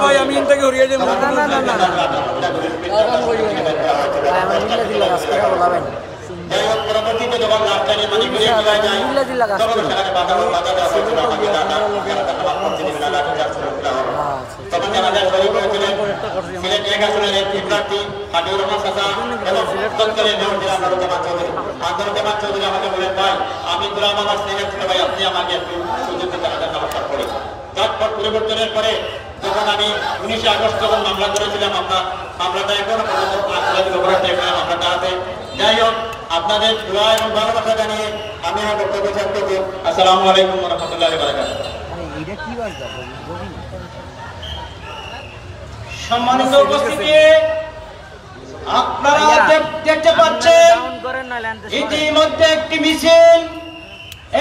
ভাই আমি ইনটাকে হরিয়ে দেব না না না না যাই হোক পরবর্তীতে যখন লাস্টটা নিয়ে মানে ঘুরে যায় তখন সেখানে বাধা হয়েছিল আমাকে তখন জানা যায় শহীদ হয়েছিলেন সিলেট এক আসনের এক প্রার্থী হাবিবুর রহমান চাচা এবং তৎকালীন মেয়র জেলা আন্দোলন জামাত চৌধুরী আমাকে বলেন ভাই আমি গোলাম আমার সিলেট ছোট ভাই আপনি আমাকে একটু সুযোগ দিতে আমাদের নমস্কার করি তারপর পরিবর্তনের পরে যখন আমি 19 আগস্ট যখন মামলা করেছিলাম মামলাটা এখনো পর্যন্ত মামলাটা আছে যাই হোক আপনাদের দোয়া এবং ভালোবাসা জানিয়ে আমি আমার বক্তব্য শেষ করছি। আসসালামু আলাইকুম ওয়া রাহমাতুল্লাহি ওয়া বারাকাতুহু। সম্মানিত উপস্থিতি আপনারা দেখতে পাচ্ছেন ইতিমধ্যে একটি মিছিল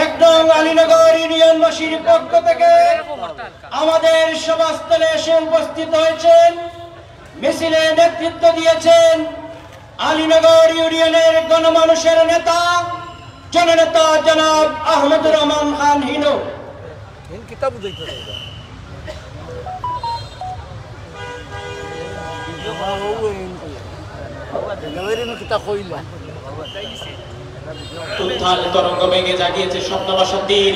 একদম আলীনগর ইউনিয়নবাসীর পক্ষ থেকে আমাদের সভাস্থলে এসে উপস্থিত হয়েছেন। মিছিলে নেতৃত্ব দিয়েছেন আলীনগর ইউনিয়নের গণমানুষের নেতা জননেতা জনাব আহমদুর রহমান খান হিনু। তরঙ্গ ভেঙে জাগিয়েছে স্বপ্নবাসীর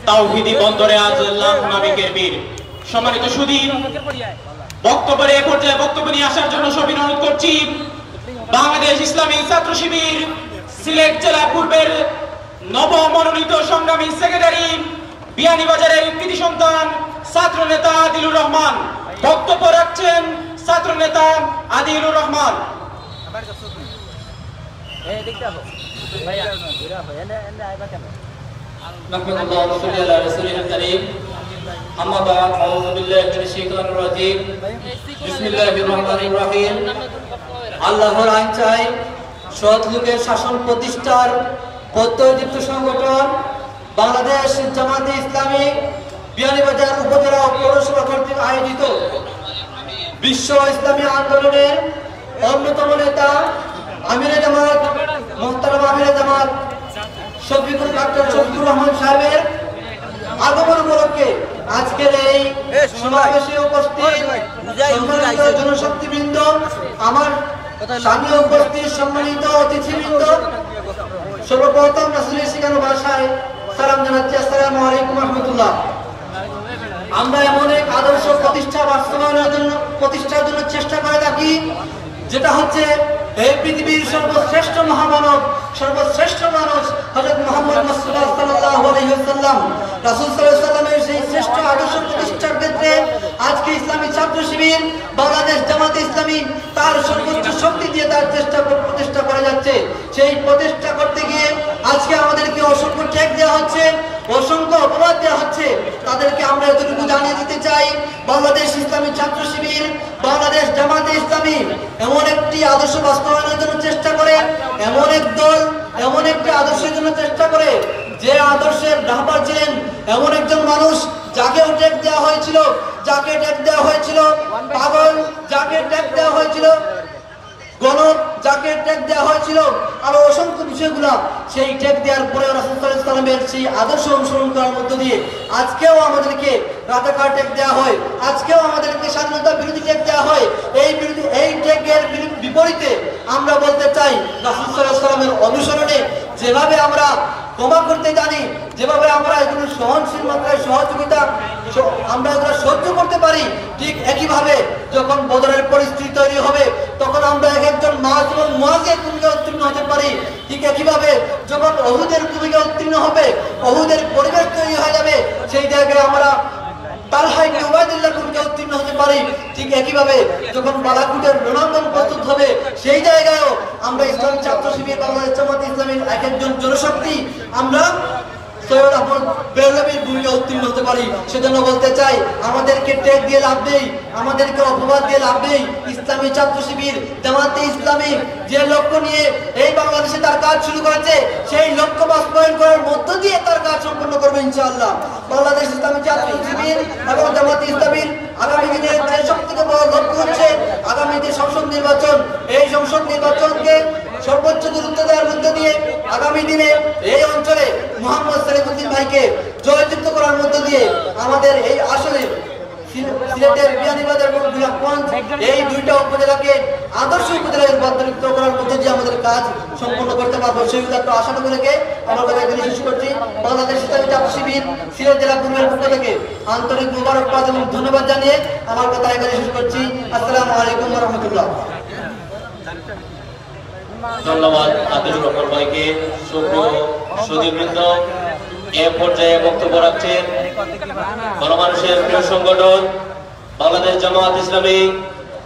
তাওহীদি বন্দরে আজ লাখ নাবিকের বীর। সম্মানিত সুধী বক্তব্যের এ পর্যায়ে বক্তব্য নিয়ে আসার জন্য সবিনয় অনুরোধ করছি বাংলাদেশ ইসলামী ছাত্র শিবির সিলেট জেলা পূর্বের নবমনোনীত সংগ্রামী সেক্রেটারি বিয়ানীবাজারের কৃতি সন্তান ছাত্র নেতা আদিলুর রহমান। বক্তব্য রাখছেন ছাত্র নেতা আদিলুর রহমান। আল্লাহর আইন চাই, সৎ লোকের শাসন প্রতিষ্ঠার প্রত্যয়দীপ্ত সংগঠন বাংলাদেশ জামাতে ইসলামী বিয়ানীবাজার উপজেলা ও পৌরসভা কর্তৃক আয়োজিত বিশ্ব ইসলামী আন্দোলনের অন্যতম নেতা আমিরে জামাত মোহতারাম আমিরে জামাত ডক্টর শফিকুর রহমান সাহেবের আগমন উপলক্ষে আজকের এই সমাবেশে উপস্থিত সম্মানিত জনশক্তিবৃন্দ, আমার সামনে উপস্থিত সম্মানিত অতিথিবৃন্দ, সর্বপ্রথম রাসূলের শিখানো ভাষায় সালাম জানাচ্ছি, আসসালামু আলাইকুম ওয়া রাহমাতুল্লাহ। আমরা এমন এক আদর্শ প্রতিষ্ঠার জন্য চেষ্টা করে থাকি যেটা হচ্ছে এই পৃথিবীর সর্বশ্রেষ্ঠ মহামানব সর্বশ্রেষ্ঠ মানুষ হযরত মুহাম্মদ মুস্তাফা সাল্লাল্লাহু আলাইহি ওয়াসাল্লাম রাসূল সাল্লাল্লাহু আলাইহি ওয়াসাল্লামের সেই শ্রেষ্ঠ আদর্শ প্রতিষ্ঠার ক্ষেত্রে আজকে ইসলামী ছাত্র শিবির বাংলাদেশ জামাতে ইসলামী তার সর্বোচ্চ শক্তি দিয়ে তার প্রতিষ্ঠা করে যাচ্ছে। সেই প্রতিষ্ঠা করতে গিয়ে আজকে আমাদেরকে অসংখ্য ট্যাগ দেওয়া হচ্ছে, অসংখ্য অপবাদ দেওয়া হচ্ছে। তাদেরকে আমরা এতটুকু জানিয়ে দিতে চাই, বাংলাদেশ ইসলামী ছাত্র শিবির বাংলাদেশ জামাতে ইসলামী এমন একটি আদর্শ বাস্তবায়নের জন্য চেষ্টা করে, এমন এক দল এমন একটি আদর্শের জন্য চেষ্টা করে যে আদর্শের রাহবার ছিলেন এমন একজন মানুষ যাকে ট্যাগ দেওয়া হয়েছিল, পাগল যাকে ট্যাগ দেওয়া হয়েছিল, গণক যাকে ট্যাগ দেওয়া হয়েছিল, আরো অসংখ্য বিষয়গুলো সেই ট্যাগ দেওয়ার পরে রাসূল সাল্লাল্লাহু আলাইহি ওয়াসাল্লামের সেই আদর্শ অনুসরণ করার মধ্য দিয়ে আজকেও আমাদেরকে রাজাকার ট্যাগ দেওয়া হয়, আজকেও আমাদেরকে স্বাধীনতা বিরোধী ট্যাগ দেওয়া হয়। এই ট্যাগের বিপরীতে আমরা বলতে চাই রাসূল সাল্লাল্লাহু আলাইহি ওয়াসাল্লামের অনুসরণে যেভাবে আমরা ক্ষমা করতে জানি, যেভাবে আমরা এগুলো সহনশীল মাত্রায় সহযোগিতা আমরা এগুলো সহ্য করতে পারি, ঠিক একইভাবে যখন বদরের পরিস্থিতি তৈরি হবে তখন আমরা একজন মাঝ এবং মুআজের ভূমিকা উত্তীর্ণ হতে পারি। ঠিক একইভাবে যখন উহুদের ভূমিকা উত্তীর্ণ হবে, উহুদের পরিবেশ তৈরি হয়ে যাবে, সেই জায়গায় আমরা তালহা ইবনে উবাইদুল্লাহর ভূমিকা উত্তীর্ণ হতে পারি। ঠিক একইভাবে যখন বালাকুটের রণাঙ্গন প্রস্তুত হবে, সেই জায়গায়ও আমরা ইসলামী ছাত্র শিবির বাংলাদেশ জামাতে ইসলামীর এক একজন জনশক্তি আমরা সৈয়দ আহমদ বেরলভীর ভূমিকা উত্তীর্ণ হতে পারি। সেজন্য বলতে চাই, আমাদেরকে ট্যাগ দিয়ে লাভ নেই, আমাদেরকে অপবাদ দিয়ে লাভ নেই। ইসলামী ছাত্র শিবির জামাতে ইসলামী যে লক্ষ্য নিয়ে এই বাংলাদেশে তার কাজ শুরু করেছে, সেই লক্ষ্য বাস্তবায়ন করার মধ্য দিয়ে তার কাজ সম্পন্ন করবে ইনশাআল্লাহ। বাংলাদেশ ইসলামী ছাত্র শিবির এবং জামাতে ইসলামীর আগামী দিনের যে সবথেকে বড় লক্ষ্য হচ্ছে আগামী নির্বাচন, এই সংসদ নির্বাচনকে সর্বোচ্চ গুরুত্ব দেওয়ার মধ্য দিয়ে আগামী দিনে এই অঞ্চলে মোহাম্মদ সেলিমউদ্দিন ভাইকে জয়যুক্ত করার মধ্য দিয়ে আমাদের এই আসলে সিলেটের বিয়ানীবাজার এবং গোলাপগঞ্জ এই দুইটা উপজেলাকে আদর্শ উপজেলায় রূপান্তরিত করার মধ্য দিয়ে আমাদের কাজ সম্পন্ন করতে পারবো সেই একটা আশা রেখে আমার কথা এখানে শেষ করছি। বাংলাদেশ ইসলামী ছাত্র শিবির সিলেট জেলা কর্মীর পক্ষ থেকে আন্তরিক মোবারকবাদ এবং ধন্যবাদ জানিয়ে আমার কথা এখানে শেষ করছি। আসসালামু আলাইকুম ওয়া রাহমাতুল্লাহ। ধন্যবাদ আতিকুর রহমান ভাইকে। সুপ্রিয় সুধীবৃন্দ, এ পর্যায়ে বক্তব্য রাখছেন গণমানুষের প্রিয় সংগঠন বাংলাদেশ জামায়াত ইসলামী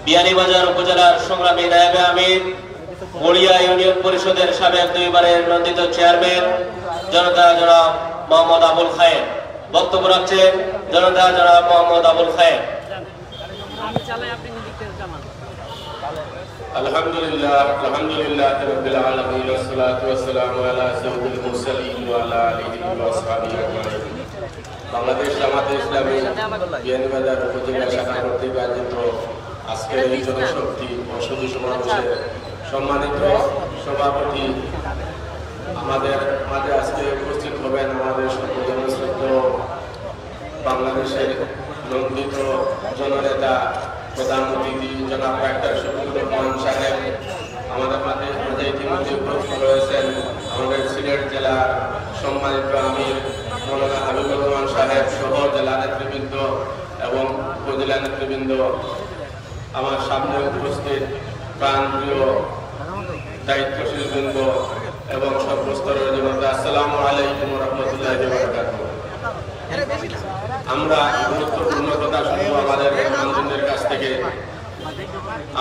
বিয়ানীবাজার উপজেলার সংগ্রামী নায়েবে আমির, বড়িয়া ইউনিয়ন পরিষদের সাবেক 2 বারের নন্দিত চেয়ারম্যান জনতা জনাব মোহাম্মদ আবুল খায়ের। বক্তব্য রাখছেন জনতা জনাব মোহাম্মদ আবুল খায়ের। আলহামদুলিল্লাহ রাব্বিল আলামিন ওয়াসসালাতু ওয়াসসালামু আলা সাইয়্যিদিল মুরসালিন ওয়া আলা আলিহি ওয়া আসহাবিহি আজমাইন। বাংলাদেশ জামায়াত ইসলামী বিয়ানীবাজার উপজেলা শাখা কর্তৃক আয়োজিত আজকের এই জনশক্তি ও সুধী সমাবেশের সম্মানিত সভাপতি আমাদের মাঝে আজকে উপস্থিত হবেন আমাদের সর্বজনশ্রদ্ধেয় বাংলাদেশের নন্দিত জননেতা প্রধান অতিথি জনাব ডাক্তার শফিকুর রহমান সাহেব। আমাদের মাঝে ইতিমধ্যে উপস্থিত রয়েছেন আমাদের সিলেট জেলার সম্মানিত আমির মৌলানা হাবিবুর রহমান সাহেব সহ জেলা নেতৃবৃন্দ এবং উপজেলা নেতৃবৃন্দ, আমার সামনে উপস্থিত প্রাণপ্রিয় দায়িত্বশীল বৃন্দ এবং সর্বস্তরের জনতা, আসসালামু আলাইকুম ওয়া রাহমাতুল্লাহি ওয়া বারাকাতুহু। আমরা গুরুত্বপূর্ণ কথা শুনবো আমাদের মানুষদের কাছ থেকে।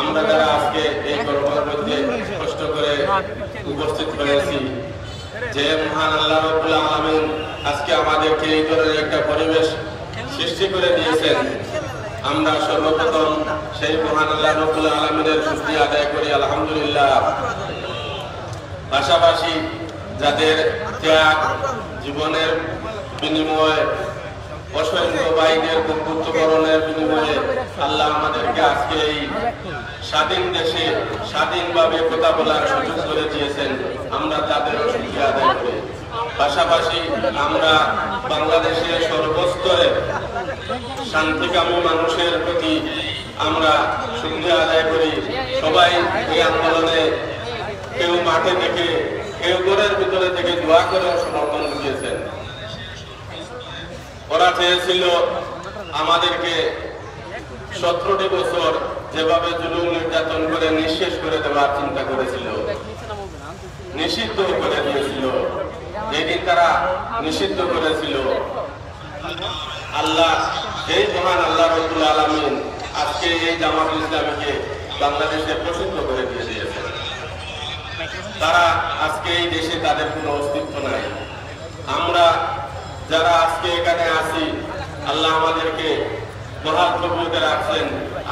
আমরা যারা আজকে এই গরমের মধ্যে কষ্ট করে উপস্থিত হয়েছি, যে মহান আল্লাহ রাব্বুল আলামিন আজকে আমাদেরকে এই ধরনের একটা পরিবেশ সৃষ্টি করে দিয়েছেন, আমরা সর্বপ্রথম সেই মহান আল্লাহ রাব্বুল আলামিনের শুকরিয়া আদায় করি, আলহামদুলিল্লাহ। পাশাপাশি যাদের ত্যাগ জীবনের বিনিময়ে অসংখ্য ভাইদের বন্ধুত্বকরণের বিনিময়ে আল্লাহ আমাদেরকে আজকে এই স্বাধীন দেশে স্বাধীনভাবে কথা বলার সুযোগ করে দিয়েছেন, আমরা তাদেরও শুকরিয়া আদায় করি। পাশাপাশি আমরা বাংলাদেশের সর্বস্তরে শান্তিকামী মানুষের প্রতি আমরা শুকরিয়া আদায় করি। সবাই এই আন্দোলনে কেউ মাঠে থেকে, কেউ ঘরের ভিতরে থেকে দোয়া করে সমর্থন দিয়েছেন। ওরা চেয়েছিল আমাদেরকে 17টি বছর যেভাবে জুলুম নির্যাতন করে নিঃশেষ করে দেওয়ার চিন্তা করেছিল, নিষিদ্ধ করে দিয়েছিল। যেদিন তারা নিষিদ্ধ করেছিল, আল্লাহ এই মহান আল্লাহ রাব্বুল আলামিন আজকে এই জামাত ইসলামীকে বাংলাদেশে প্রসিদ্ধ করে দিয়ে দিয়েছেন। তারা আজকে এই দেশে তাদের কোনো অস্তিত্ব নাই। আমরা যারা আজকে এখানে আছি, আল্লাহ আমাদেরকে মহাপ্রভুতে রাখছেন।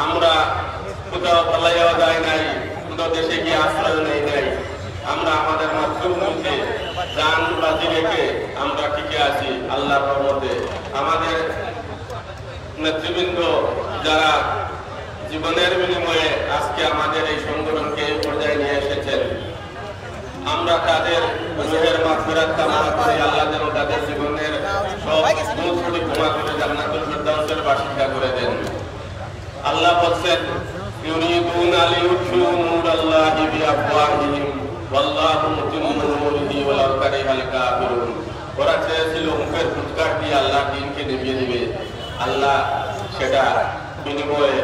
আমরা কোথাও পালাইয়াও যায় নাই, কোথাও দেশে গিয়ে আশ্রয় নেই নাই। আমরা আমাদের মাতৃভূমিতে জান বাজি রেখে আমরা টিকে আছি আল্লাহর রহমতে। আমাদের নেতৃবৃন্দ যারা জীবনের বিনিময়ে আজকে আমাদের এই সংগঠনকে এই পর্যায়ে নিয়ে এসেছেন, আমরা তাদের রূহের মাগফিরাত কামনা করি। আল্লাহ যেন তাদের জীবনের সব ভুল ত্রুটি ক্ষমা করে জান্নাতুল ফিরদাউসের বাসিন্দা করে দেন। আল্লাহ বলেন, ইউরিদুনা লিইউতফিউ নূরাল্লাহি বিআফওয়াহিহিম ওয়াল্লাহু মুতিম্মু নূরিহি ওয়ালাউ কারিহাল কাফিরুন। ওরা চেয়েছিল মুখের ফুৎকার দিয়ে আল্লাহ দ্বীনকে নিভিয়ে দিবে, আল্লাহ সেটা বিনিময়ে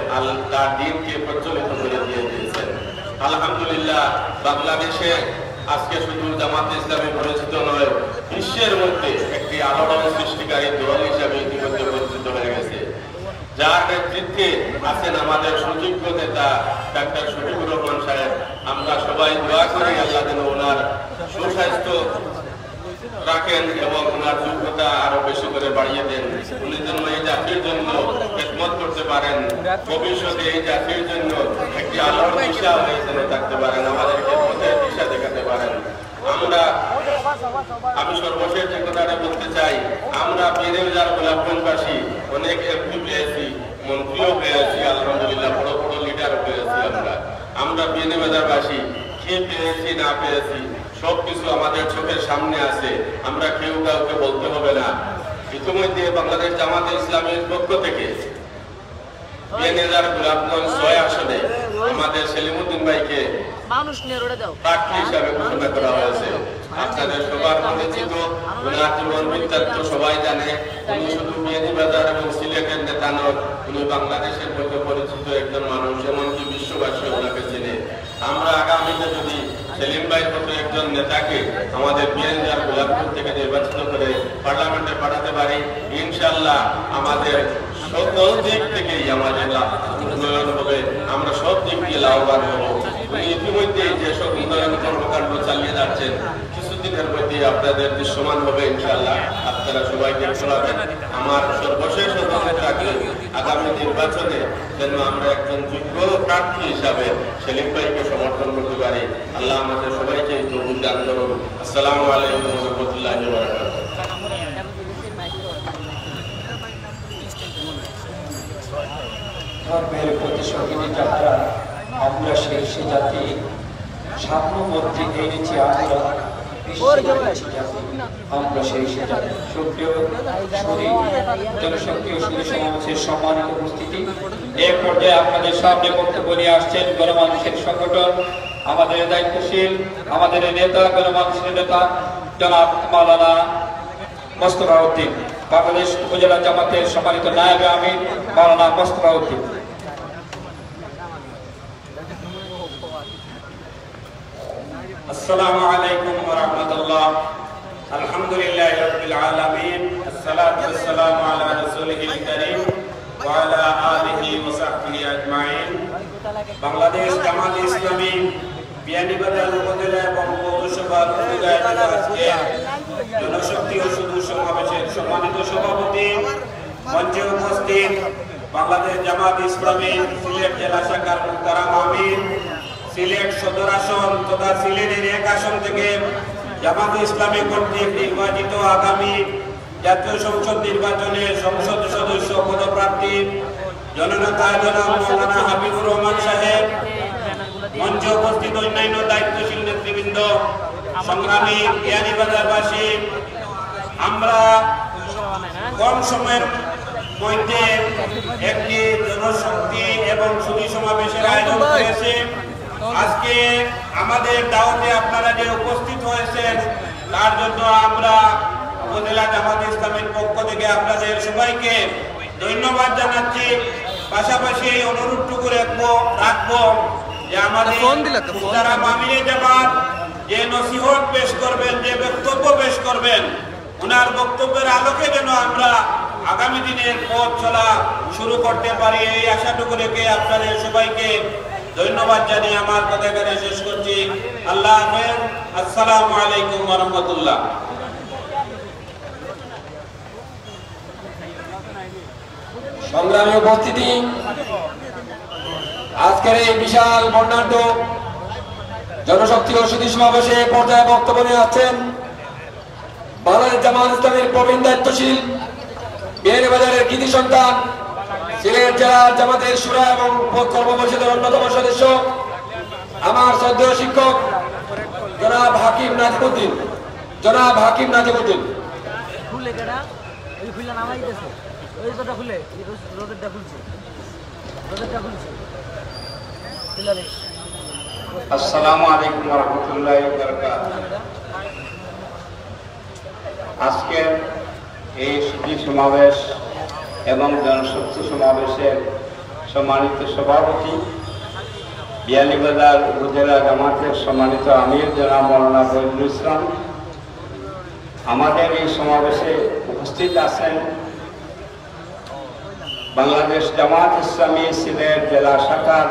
তার দ্বীনকে প্রচলিত করে দিয়ে দিয়েছেন। আলহামদুলিল্লাহ, বাংলাদেশে আজকে শুধু জামাত ইসলামী পরিচিত নয়, বিশ্বের মধ্যে একটি আলোড়ন সৃষ্টিকারী দল হিসাবে ইতিমধ্যে পরিচিত হয়ে গেছে, যার নেতৃত্বে আছেন আমাদের সুযোগ্য নেতা ডাক্তার শফিকুর রহমান সাহেব। আমরা সবাই দোয়া করি আল্লাহ যেন ওনার সুস্বাস্থ্য রাখেন এবং ওনার যোগ্যতা আরো বেশি করে বাড়িয়ে দেন। উনি যেন এই জাতির জন্য খেদমত করতে পারেন, ভবিষ্যতে এই জাতির জন্য একটি আলোর দিশা হয়ে যেন থাকতে পারেন, আমাদেরকে পথের দিশা দেখাতে পারেন। আমি সর্বশেষ যে কথাটা বলতে চাই, আমরা বিয়ানীবাজার গোলাপগঞ্জবাসী অনেক এমপি পেয়েছি, মন্ত্রীও পেয়েছি, আলহামদুলিল্লাহ বড় বড় লিডারও পেয়েছি। আমরা আমরা বিয়ানীবাজারবাসী কি পেয়েছি না পেয়েছি সবকিছু আমাদের চোখের সামনে আছে, আমরা কেউ কাউকে বলতে হবে না। ইতিমধ্যে বাংলাদেশ জামাতে ইসলামের পক্ষ থেকে বিয়ানীবাজার গোলাপগঞ্জ 6 আসনে আমাদের সেলিমউদ্দিন ভাইকে প্রার্থী হিসাবে ঘোষণা করা হয়েছে। আপনাদের সবার পরিচিত, ওনার জীবন বৃত্তান্ত সবাই জানে। উনি শুধু বিয়ানীবাজার এবং সিলেটের নেতা নন, উনি বাংলাদেশের মধ্যে পরিচিত একজন মানুষ, এমনকি বিশ্ববাসী ওনাকে চেনে। আমরা আগামীতে যদি সেলিম ভাইয়ের মতো একজন নেতাকে আমাদের বিয়ানীবাজার গোলাপগঞ্জ থেকে নির্বাচিত করে পার্লামেন্টে পাঠাতে পারি, ইনশাআল্লাহ আমাদের সকল দিক থেকেই আমাদের উন্নয়ন হবে, আমরা সব দিক দিয়ে লাভবান হব। উনি ইতিমধ্যে যেসব উন্নয়ন কর্মকাণ্ড চালিয়ে যাচ্ছেন, কিছুদিনের মধ্যে আপনাদের দৃশ্যমান হবে ইনশাআল্লাহ। আপনারা সবাই দেখতে পাবেন। আমার সর্বশেষ অনুরোধ থাকবে আগামী নির্বাচনে যেন আমরা একজন যোগ্য প্রার্থী হিসাবে সেলিম ভাইকে সমর্থন করতে পারি। আল্লাহ আমাদের সবাইকে তৌফিক দান করুন। আসসালামু আলাইকুম ওয়া রাহমাতুল্লাহি ওয়া বারাকাতুহু। ধর্মের প্রতিযোগিনী যাত্রা আমরা সেই জাতি স্বপ্ন মধ্যে এনেছি, আমরা সেই জাতি। সক্রিয় জনসক্রিয় সুদী সমাবেশের সম্মানিত উপস্থিতি, এ পর্যায়ে আপনাদের সামনে বক্তব্য নিয়ে আসছেন গণমানুষের সংগঠন, আমাদের দায়িত্বশীল, আমাদের নেতা, গণমানুষের নেতা জনাব মাওলানা মোস্তফা উদ্দিন, বাংলাদেশ উপজেলা জামাতের সম্মানিত নায়েবে আমির মাওলানা মোস্তফা উদ্দিন। আসসালামু আলাইকুম ওয়া রাহমাতুল্লাহ। আলহামদুলিল্লাহি রাব্বিল আলামিন, আসসালাতু ওয়াসসালামু আলা রাসূলিল কারীম ওয়া আলা আলিহি ওয়া সাহবিহি আজমাইন। বাংলাদেশ জামাত ইসলামী বিয়ানীবাজার উপজেলা এবং পৌরসভার আজকে জনশক্তি ও সুদূর সমাবেশের সম্মানিত সভাপতি, মঞ্চে উপস্থিত বাংলাদেশ জামাত ইসলামী সিলেট জেলা শাখার মুহতারাম আমির, সিলেট সদর আসন তথা সিলেটের 1 আসন থেকে জামাত ইসলামী কর্তৃক নির্বাচিত আগামী জাতীয় সংসদ নির্বাচনে সংসদ সদস্য পদপ্রার্থী জননেতা জনাব মাওলানা হাবিবুর রহমান সাহেব, মঞ্চে উপস্থিত অন্যান্য দায়িত্বশীল নেতৃবৃন্দ, সংগ্রামী বিয়ানীবাজারবাসী, আমরা কম সময়ের মধ্যে একটি জনশক্তি এবং সুধী সমাবেশের আয়োজন করেছে। আজকে আমাদের দাওয়াতে আপনারা যে উপস্থিত হয়েছেন তার জন্য আমরা উপজেলা জামাত ইসলামের পক্ষ থেকে আপনাদের সবাইকে ধন্যবাদ জানাচ্ছি। পাশাপাশি অনুরোধটুকু রাখবো যে আমাদের মুহতারাম আমিরে জামাত যে নসিহত পেশ করবেন, যে বক্তব্য পেশ করবেন, ওনার বক্তব্যের আলোকে যেন আমরা আগামী দিনের পথ চলা শুরু করতে পারি, এই আশাটুকু রেখে আপনাদের সবাইকে ধন্যবাদ জানিয়ে আমার কথা এখানে শেষ করছি। আল্লাহ হাফেজ। আসসালামু আলাইকুম ওয়া রাহমাতুল্লাহ। সংগ্রামী উপস্থিতি, আজকের এই বিশাল বর্ণাঢ্য জনশক্তি ও সুধী সমাবেশে পর্যায়ে বক্তব্য নিয়ে আসছেন বাংলাদেশ জামাত ইসলামের প্রবীণ দায়িত্বশীল, বিয়ানীবাজারের কৃতি সন্তান, সিলেট জেলার জামাতের শুরা এবং কর্ম পরিষদের অন্যতম সদস্য, আমার শ্রদ্ধেয় শিক্ষক জনাব হাকিম নাজিবউদ্দিন। আসসালামু আলাইকুম ওয়া রাহমাতুল্লাহি ওয়া বারাকাতুহু। আজকের এই সুধী সমাবেশ এবং জনশক্তি সমাবেশের সম্মানিত সভাপতি, বিয়ানীবাজার উপজেলা জামাতের সম্মানিত আমির জনাব মাওলানা ফজলুল ইসলাম, আমাদের এই সমাবেশে উপস্থিত আছেন বাংলাদেশ জামাত ইসলামী সিলেট জেলা শাখার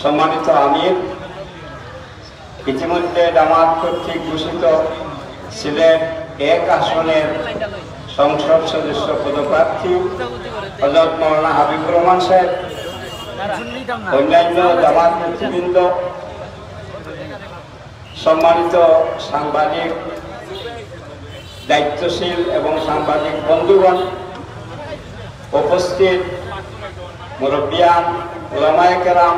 সম্মানিত আমির, ইতিমধ্যে জামাত কর্তৃক ঘোষিত সিলেট 1 আসনের সংসদ সদস্য পদপ্রার্থী হযরত মাওলানা হাবিবুর রহমান সাহেব, অন্যান্য জামাত নেতৃবৃন্দ, সম্মানিত সাংবাদিক, দায়িত্বশীল এবং সাংবাদিক বন্ধুগণ, উপস্থিত মুরব্বিয়ান, উলামায়ে কেরাম,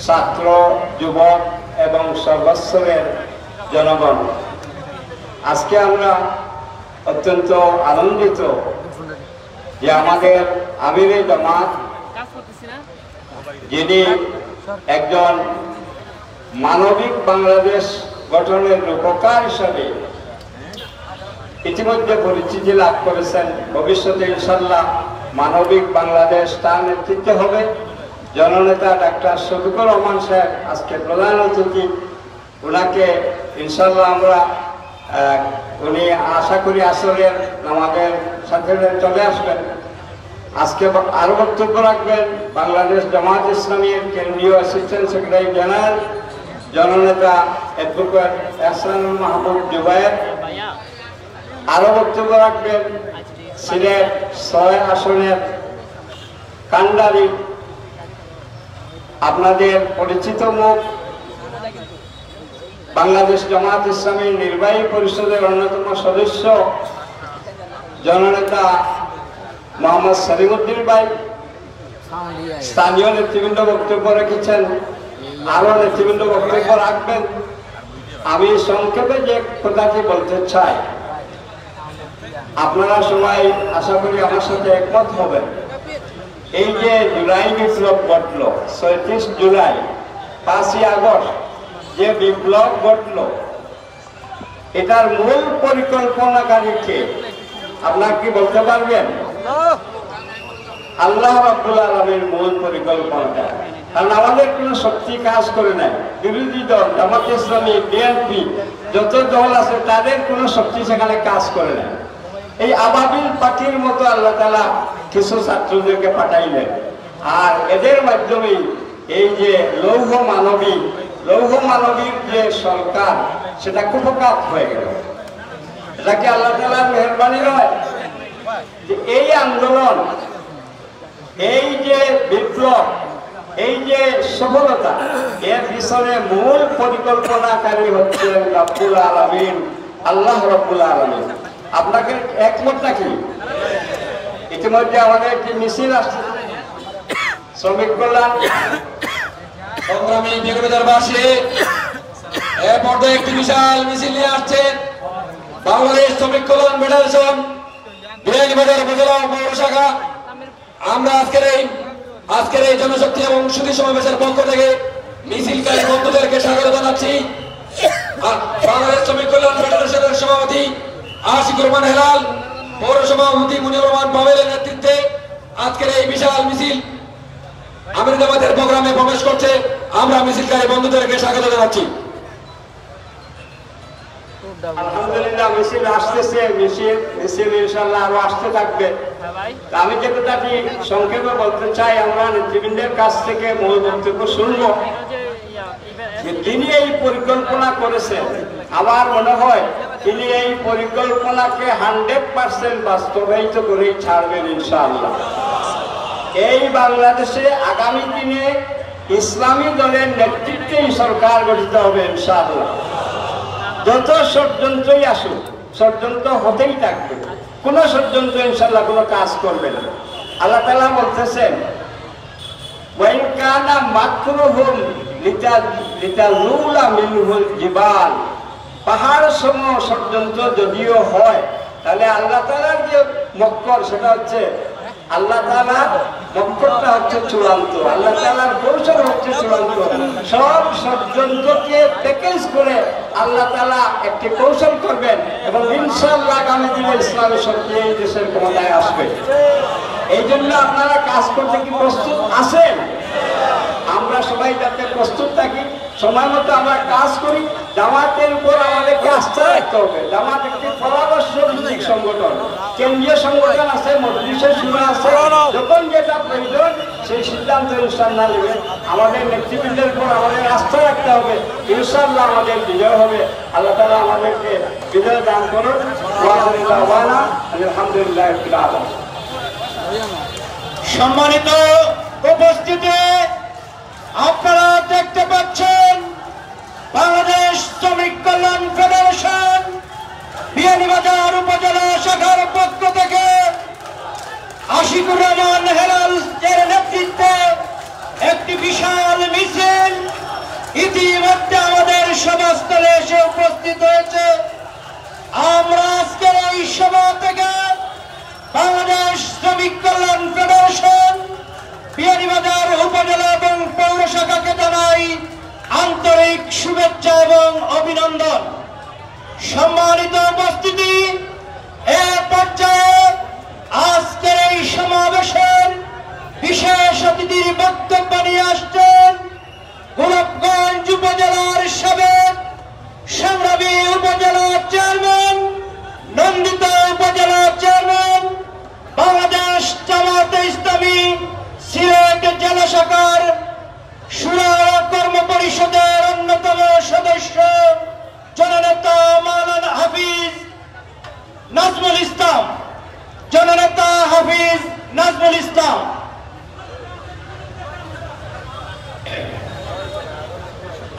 ছাত্র, যুবক এবং সর্বস্তরের জনগণ, আজকে আমরা অত্যন্ত আনন্দিত যে আমাদের আমিরে জামাত, যিনি একজন মানবিক বাংলাদেশ গঠনের রূপকার হিসাবে ইতিমধ্যে পরিচিতি লাভ করেছেন। ভবিষ্যতে ইনশাল্লাহ মানবিক বাংলাদেশ তার নেতৃত্বে হবে। জননেতা ডাক্তার শফিকুর রহমান সাহেব আজকে প্রধান অতিথি, ওনাকে ইনশাল্লাহ আমরা উনি আশা করি আসরের আমাদের সাথে চলে আসবেন। আজকে আরো বক্তব্য রাখবেন বাংলাদেশ জামাত ইসলামীর কেন্দ্রীয় অ্যাসিস্ট্যান্ট সেক্রেটারি জেনারেল জননেতা অ্যাডভোকেট এহসানুল মাহবুব জুবায়ের। আরো বক্তব্য রাখবেন সিলেট ৬ আসনের কান্ডারি, আপনাদের পরিচিত মুখ, বাংলাদেশ জামাত ইসলামীর নির্বাহী পরিষদের অন্যতম সদস্য জননেতা মোহাম্মদ সলিমউদ্দিন ভাই। স্থানীয় নেতৃবৃন্দ বক্তব্য রেখেছেন, আরো নেতৃবৃন্দ বক্তব্য রাখবেন। আমি সংক্ষেপে যে কথাটি বলতে চাই, আপনারা সবাই আশা করি আমার সাথে একমত হবেন। এই যে জুলাই বিপ্লব ঘটল, ৩৬ জুলাই, ৫ই আগস্ট যে বিপ্লব ঘটল, এটার মূল পরিকল্পনাকারীকে আপনারা কি বলতে পারবেন? আল্লাহ রাব্বুল আলামিনের মূল পরিকল্পনাটা। কারণ আমাদের কোনো শক্তি কাজ করে নাই। বিরোধী দল জামাত ইসলামী, বিএনপি, যত দল আছে তাদের কোনো শক্তি সেখানে কাজ করে নাই। এই আবাবিল পাখির মতো আল্লাহ তাআলা কিছু ছাত্রদেরকে পাঠাইলেন, আর এদের মাধ্যমেই এই যে লৌহ মানবীর যে সরকার, সেটা কুপকাত হয়ে গেল। এটা কি আল্লাহ তাআলার মেহেরবানি নয়? যে এই আন্দোলন, এই যে বিপ্লব, এই যে সফলতা, এর পিছনে মূল পরিকল্পনাকারী হচ্ছেন রব্বুল আলামিন, আল্লাহ রব্বুল আলামিন। আপনাকে একমত নাকি? ইতিমধ্যে আমাদের একটি মিছিল আসছে, শ্রমিক কল্যাণ সংগ্রামী বিগতবাসী এ পর্যায়ে একটি বিশাল মিছিল নিয়ে আসছেন বাংলাদেশ শ্রমিক কল্যাণ ফেডারেশন বিয়ানীবাজার উপজেলা পৌর শাখা। আমরা আজকের এই জনশক্তি এবং সুধী সমাবেশের পক্ষ থেকে মিছিলকারী বন্ধুদেরকে স্বাগত জানাচ্ছি। বাংলাদেশ শ্রমিক কল্যাণ ফেডারেশনের সভাপতি আশিকুর রহমান হেলাল, পৌর সভাপতি মুনিউর রহমান পাভেলের নেতৃত্বে আজকের এই বিশাল মিছিল আমির জামাতের প্রোগ্রামে প্রবেশ করছে। আমরা মিছিলকারী বন্ধুদেরকে স্বাগত জানাচ্ছি। আলহামদুলিল্লাহ, মিছিল আসতেছে, মিছিল ইনশাআল্লাহ আরো আসতে থাকবে। আমি যে কথাটি সংক্ষেপে বলতে চাই, আমরা নেতৃবৃন্দের কাছ থেকে মূল বক্তব্য শুনবো। তিনি এই পরিকল্পনা করেছেন, আমার মনে হয় তিনি এই পরিকল্পনাকে 100% বাস্তবায়িত করেই ছাড়বেন ইনশাআল্লাহ। এই বাংলাদেশে আগামী দিনে ইসলামী দলের নেতৃত্বেই সরকার গঠিত হবে ইনশাআল্লাহ। যত ষড়যন্ত্রই আসুক, ষড়যন্ত্র হতেই থাকবে, কোন ষড়যন্ত্র ইনশাআল্লাহ কোনো কাজ করবে না। আল্লাহ তাআলা বলতেছেন, ওয়াইন কানা মাকরুহুম লিতাজুলা মিনহুল জিবাল, পাহাড় সম ষড়যন্ত্র যদিও হয়, তাহলে আল্লাহ তাআলার যে মক্কর, সেটা হচ্ছে আল্লাহ তাআলার মক্করটা হচ্ছে চূড়ান্ত, আল্লাহ তাআলার কৌশল হচ্ছে চূড়ান্ত। সব ষড়যন্ত্রকে প্যাকেজ করে আল্লাহ তাআলা একটি কৌশল করবেন এবং ইনশাআল্লাহ আগামী দিনে ইসলামের শক্তি এই দেশের ক্ষমতায় আসবে। এই জন্য আপনারা কাজ করতে কি প্রস্তুত আছেন? আমরা সবাই যাতে প্রস্তুত থাকি, সময় মতো আমরা কাজ করি। জামাতের উপর আমাদেরকে আস্থা রাখতে হবে। জামাত একটি পরামর্শ ভিত্তিক সংগঠন, কেন্দ্রীয় সংগঠন আছে, মজলিসের শুরু আছে, যখন যেটা প্রয়োজন সেই সিদ্ধান্ত ইনশাআল্লাহ নেবে। আমাদের নেতৃবৃন্দের উপর আমাদের আস্থা রাখতে হবে, ইনশাআল্লাহ আমাদের বিজয় হবে। আল্লাহ তাআলা আমাদেরকে বিজয় দান করুন। আলহামদুলিল্লাহ। সম্মানিত উপস্থিতি, আপনারা দেখতে পাচ্ছেন বাংলাদেশ শ্রমিক কল্যাণ ফেডারেশন বিয়ানীবাজার উপজেলা শাখার পক্ষ থেকে আশিকুর রহমান হেলাল এর নেতৃত্বে একটি বিশাল মিছিল ইতিমধ্যে আমাদের সভাস্থলে এসে উপস্থিত হয়েছে। আমরা আজকের এই সভা থেকে বাংলাদেশ শ্রমিক কল্যাণ ফেডারেশন বিয়ানীবাজার উপজেলা এবং পৌর শাখাকে জানাই আন্তরিক শুভেচ্ছা এবং অভিনন্দন। সম্মানিত উপস্থিতি, এ পর্যায়ে আজকের এই সমাবেশের বিশেষ অতিথির বক্তব্য নিয়ে আসছেন গোলাপগঞ্জ উপজেলার সাবেক সংগ্রামী উপজেলা চেয়ারম্যান, নন্দিত উপজেলা চেয়ারম্যান, বাংলাদেশ জামায়াতে ইসলামী সিলেট জেলা শাখার শুরা কর্ম পরিষদের অন্যতম সদস্য জননেতা মাওলানা হাফিজ নাজমুল ইসলাম। জননেতা হাফিজ নাজমুল ইসলাম।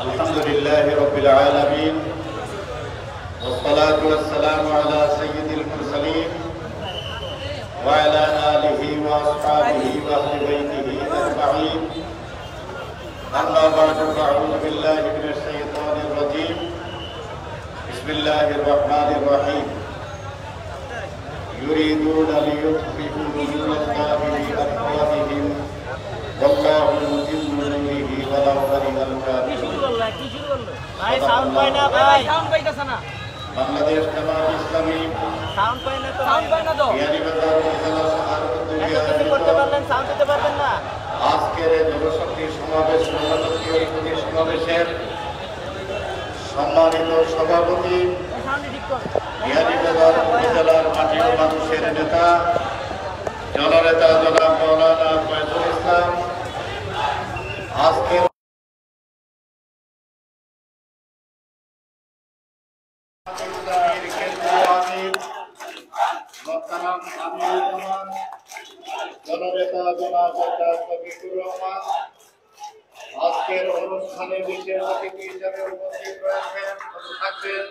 আলহামদুলিল্লাহি রাব্বিল আলামিন والصلاة والسلام على سيد المرسلين وعلى آله وأصحابه وأهل بيته أجمعين. أما بعد فأعوذ بالله من الشيطان الرجيم. بسم الله الرحمن الرحيم. يريدون ليطفئوا نور الله بأفواههم والله متم نوره ولو كره الكافرون. বাংলাদেশ জামায়াত ইসলামী বিয়ানীবাজার উপজেলা শাখার উদ্যোগে আজকের জনশক্তি সমাবেশ সমাবেশের সম্মানিত সভাপতি, বিয়ানীবাজার উপজেলার মাটি ও মানুষের নেতা জননেতা জনাব মাওলানা ফয়জুল ইসলাম, আজকের জননেতা জনাব শফিকুর রহমান, আজকের অনুষ্ঠানে বিশেষ অতিথি হিসেবে উপস্থিত রয়েছেন থাকবেন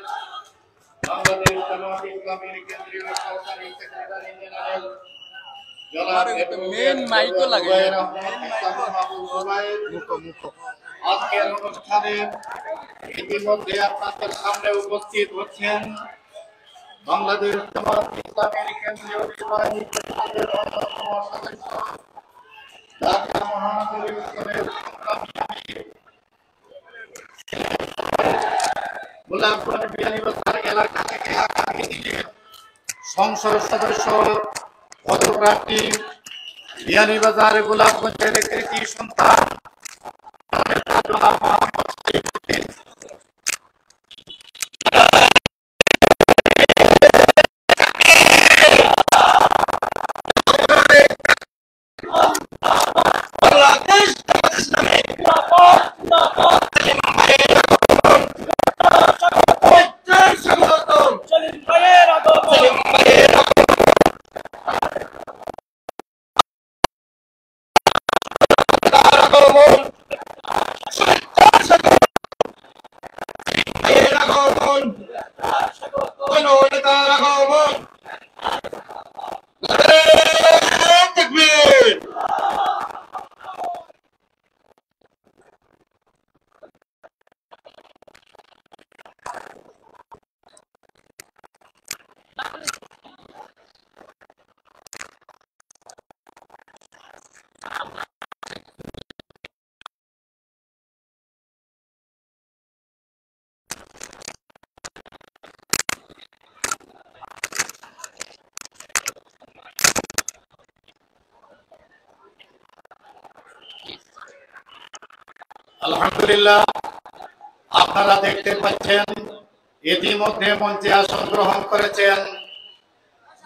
বাংলাদেশ জামায়াত ইসলামীর কেন্দ্রীয় সহকারী সেক্রেটারি জেনারেল জনাব মেন মাইকও লাগে আজকের অনুষ্ঠানে ইতিমধ্যে আপনাদের সামনে উপস্থিত হচ্ছেন বাংলাদেশ জামায়াত ইসলামীর কেন্দ্রীয় নির্বাহী পরিষদের অন্যতম সদস্য ঢাকা মহানগরী উত্তরের গোলাপগঞ্জ বিয়ানীবাজার এলাকা থেকে আগামী দিনে সংসদ সদস্য পদপ্রার্থী বিয়ানীবাজার গোলাপগঞ্জের কৃতি সন্তান আলহামদুলিল্লাহ, আপনারা দেখতে পাচ্ছেন ইতিমধ্যে মঞ্চে আসন গ্রহণ করেছেন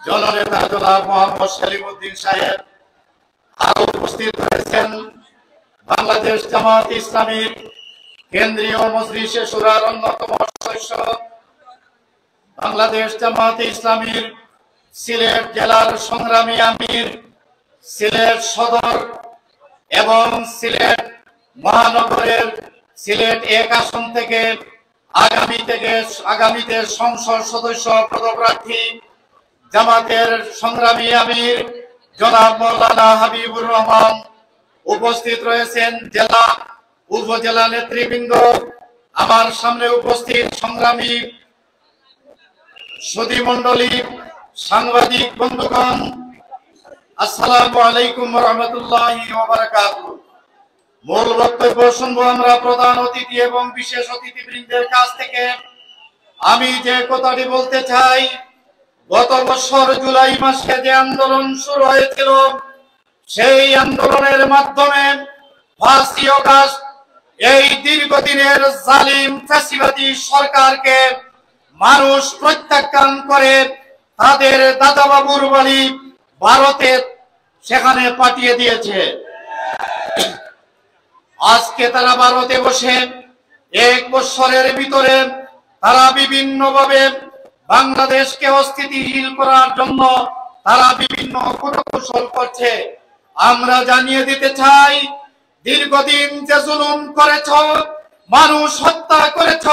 জননেতা জনাব মোহাম্মদ সেলিমউদ্দিন সাহেব। আরো উপস্থিত রয়েছেন বাংলাদেশ জামায়াত ইসলামীর কেন্দ্রীয় মজলিসে শুরার অন্যতম সদস্য, বাংলাদেশ জামায়াত ইসলামীর সিলেট জেলার সংগ্রামী আমির, সিলেট সদর এবং সিলেট মহানগরের সিলেট 1 আসন থেকে আগামীতে সংসদ সদস্য পদপ্রার্থী জামাতের সংগ্রামী আমির জনাব মাওলানা হাবিবুর রহমান উপস্থিত রয়েছেন জেলা উপজেলা নেতৃবৃন্দ, আমার সামনে উপস্থিত সংগ্রামী সুধী মণ্ডলী, সাংবাদিক বন্ধুগণ, আসসালামু আলাইকুম ওয়া রাহমাতুল্লাহি ওয়া বারাকাতুহু। মূল বক্তব্য শুনবো আমরা প্রধান অতিথি এবং বিশেষ অতিথিবৃন্দের কাছ থেকে। আমি যে কথাটি বলতে চাই, গত বছর জুলাই মাসে যে আন্দোলন শুরু হয়েছিল, সেই আন্দোলনের মাধ্যমে 5ই আগস্ট এই দীর্ঘদিনের জালিম ফ্যাসিবাদী সরকারকে মানুষ প্রত্যাখ্যান করে তাদের দাদাবাবুর বাড়ি ভারতে সেখানে পাঠিয়ে দিয়েছে। আজকে তারা ভারতে বসে 1 বছরের ভিতরে তারা বিভিন্নভাবে বাংলাদেশকে অস্থিতিশীল করার জন্য তারা বিভিন্ন কৌশল করছে। আমরা জানিয়ে দিতে চাই, দীর্ঘদিন যে জুলুম করেছ, মানুষ হত্যা করেছ,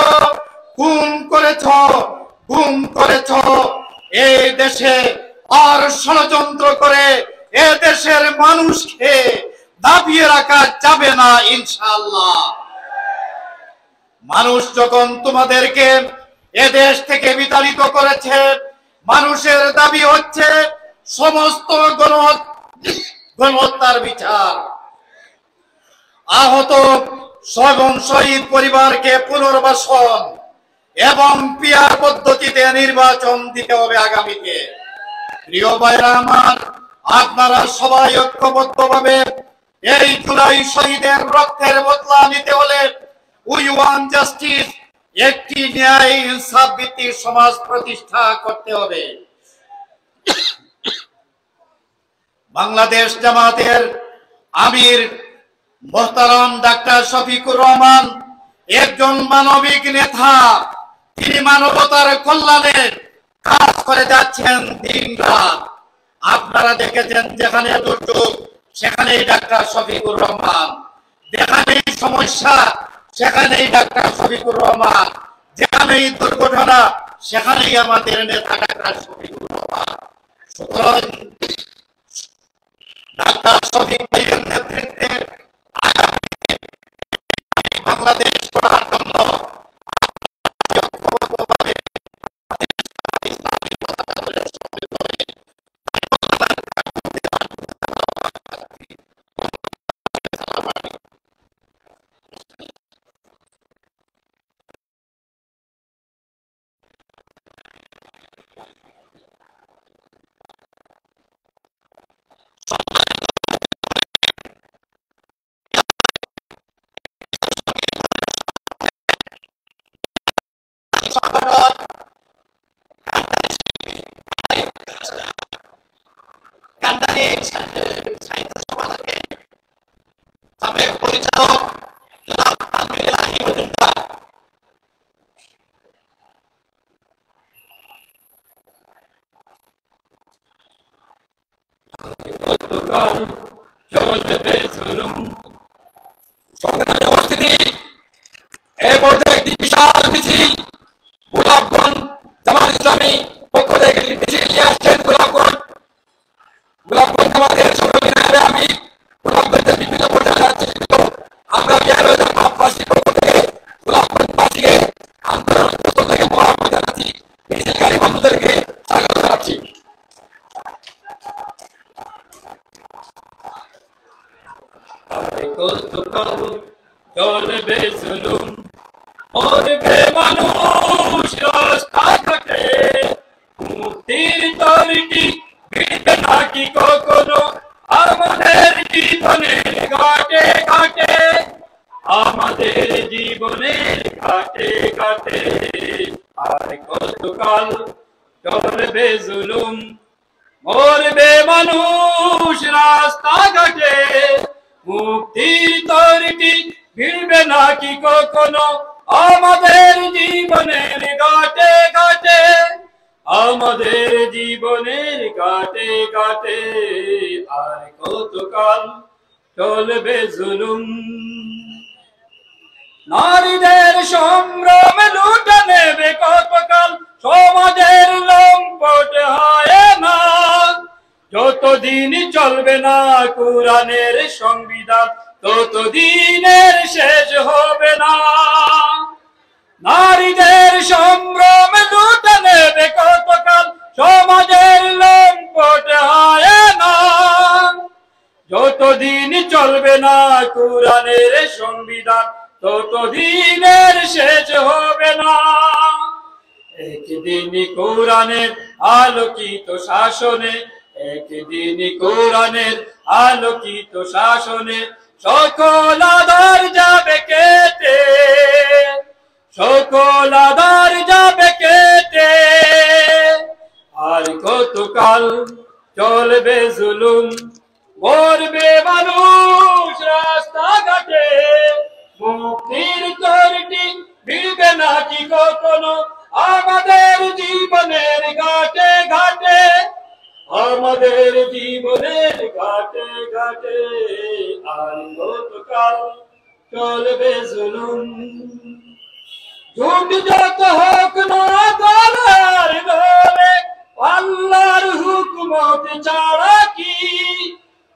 খুন করেছ, গুম করেছ, এই দেশে আর ষড়যন্ত্র করে এ দেশের মানুষকে দাবিয়ে রাখা যাবে না ইনশাআল্লাহ। মানুষ যখন তোমাদেরকে এ দেশ থেকে বিতাড়িত করেছে, মানুষের দাবি হচ্ছে সমস্ত গণহত্যার বিচার, আহত এবং শহীদ পরিবারকে পুনর্বাসন এবং পিয়ার পদ্ধতিতে নির্বাচন দিতে হবে আগামীতে। প্রিয় ভাইরা আমার, আপনারা সবাই ঐক্যবদ্ধভাবে এই জুলাই শহীদের রক্তের বদলা নিতে হলে উই ওয়ান্ট জাস্টিস, একটি ন্যায় ইনসাফ ভিত্তিক সমাজ প্রতিষ্ঠা করতে হবে। বাংলাদেশ জামাতের আমির মোহতারাম ডাক্তার শফিকুর রহমান একজন মানবিক নেতা। তিনি মানবতার কল্যাণে কাজ করে যাচ্ছেন দিন রাত। আপনারা দেখেছেন, যেখানে দুর্যোগ সেখানেই ডাক্তার শফিকুর রহমান, যেখানেই সমস্যা সেখানেই ডাক্তার শফিকুর রহমান, যেখানেই দুর্ঘটনা সেখানেই আমাদের নেতা ডাক্তার শফিকুর রহমান। সুতরাং ডাক্তার শফিক ভাইয়ের নেতৃত্বে বাংলাদেশ গড়ার জন্য এই পর্যায়ে একটি বিশাল মিছিল গোলাপগঞ্জ জামাত ইসলামী পক্ষ থেকে মিছিল নিয়ে আসছেন। গোলাপগঞ্জ আমাদের সংগঠনের আমি গোলাপগঞ্জের বিভিন্ন পর্যায়ে যাচ্ছি, আমরা বিহারবাসীর পক্ষ থেকে গোলাপগঞ্জবাসীকে আন্তর্জাতিক থেকে মোবারকবাদ জানাচ্ছি। মিছিলকারী বন্ধুদেরকে স্বাগত জানাচ্ছি। চলবে জুলুম, মরবে মানুষ রাস্তাঘাটে, মুক্তির তরটি ভিড়বে নাকি কখনো আমাদের জীবনের ঘাটে ঘাটে, আমাদের জীবনের ঘাটে ঘাটে। আর কতকাল চলবে জুলুম, মরবে মানুষ রাস্তাঘাটে, মুক্তির তরটি ভিড়বে নাকি কখনো আমাদের জীবনের ঘাটে ঘাটে, আমাদের জীবনের ঘাটে ঘাটে। আর কতকাল চলবে জুলুম, নারীদের সংগ্রামে লুটে নেবে কতকাল সমাজের লম্পট হয় না, যত যতদিন চলবে না কোরআনের সংবিধান ততদিনের শেষ হবে না। নারীদের সম্ভ্রমে লুটে নেবে কতকাল সমাজের লম্পট হয় না। যতদিন চলবে না কোরআনের সংবিধান ততদিনের শেষ হবে না। একদিন কোরআনের আলোকিত শাসনে, একদিন কোরআনের আলোকিত শাসনে সকল আধার যাবে কেটে, সকল আধার যাবে কেটে। আর কতকাল চলবে জুলুম, মরবে মানুষ রাস্তাঘাটে। মুক্তির তরটি ভিড়বে নাকি কখনো আমাদের জীবনের ঘাটে ঘাটে, আমাদের জীবনের ঘাটে ঘাটে। আর কতকাল চলবে জুলুম, ঝুট যত হোক না দলার দলে, আল্লাহর হুকুমত ছাড়া কি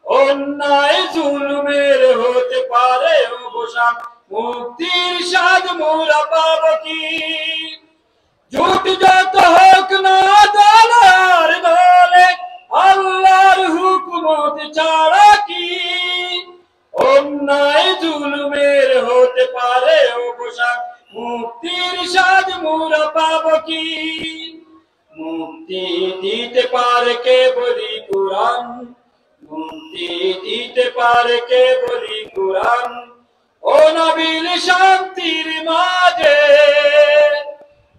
অন্যায় জুলুমের হতে পারে অবসান? মুক্তির স্বাদ মোরা পাব কি? ঝুট যত হোক না দলার দলে, আল্লাহর হুকুমত ছাড়া কি অন্যায় জুলুমের হতে পারে অবসান? মুক্তির স্বাদ মোরা পাব কি? মুক্তি দিতে পারে কেবলই কোরআন, মুক্তি দিতে পারে কেবলই কোরআন। ও নবীল শান্তির মাঝে,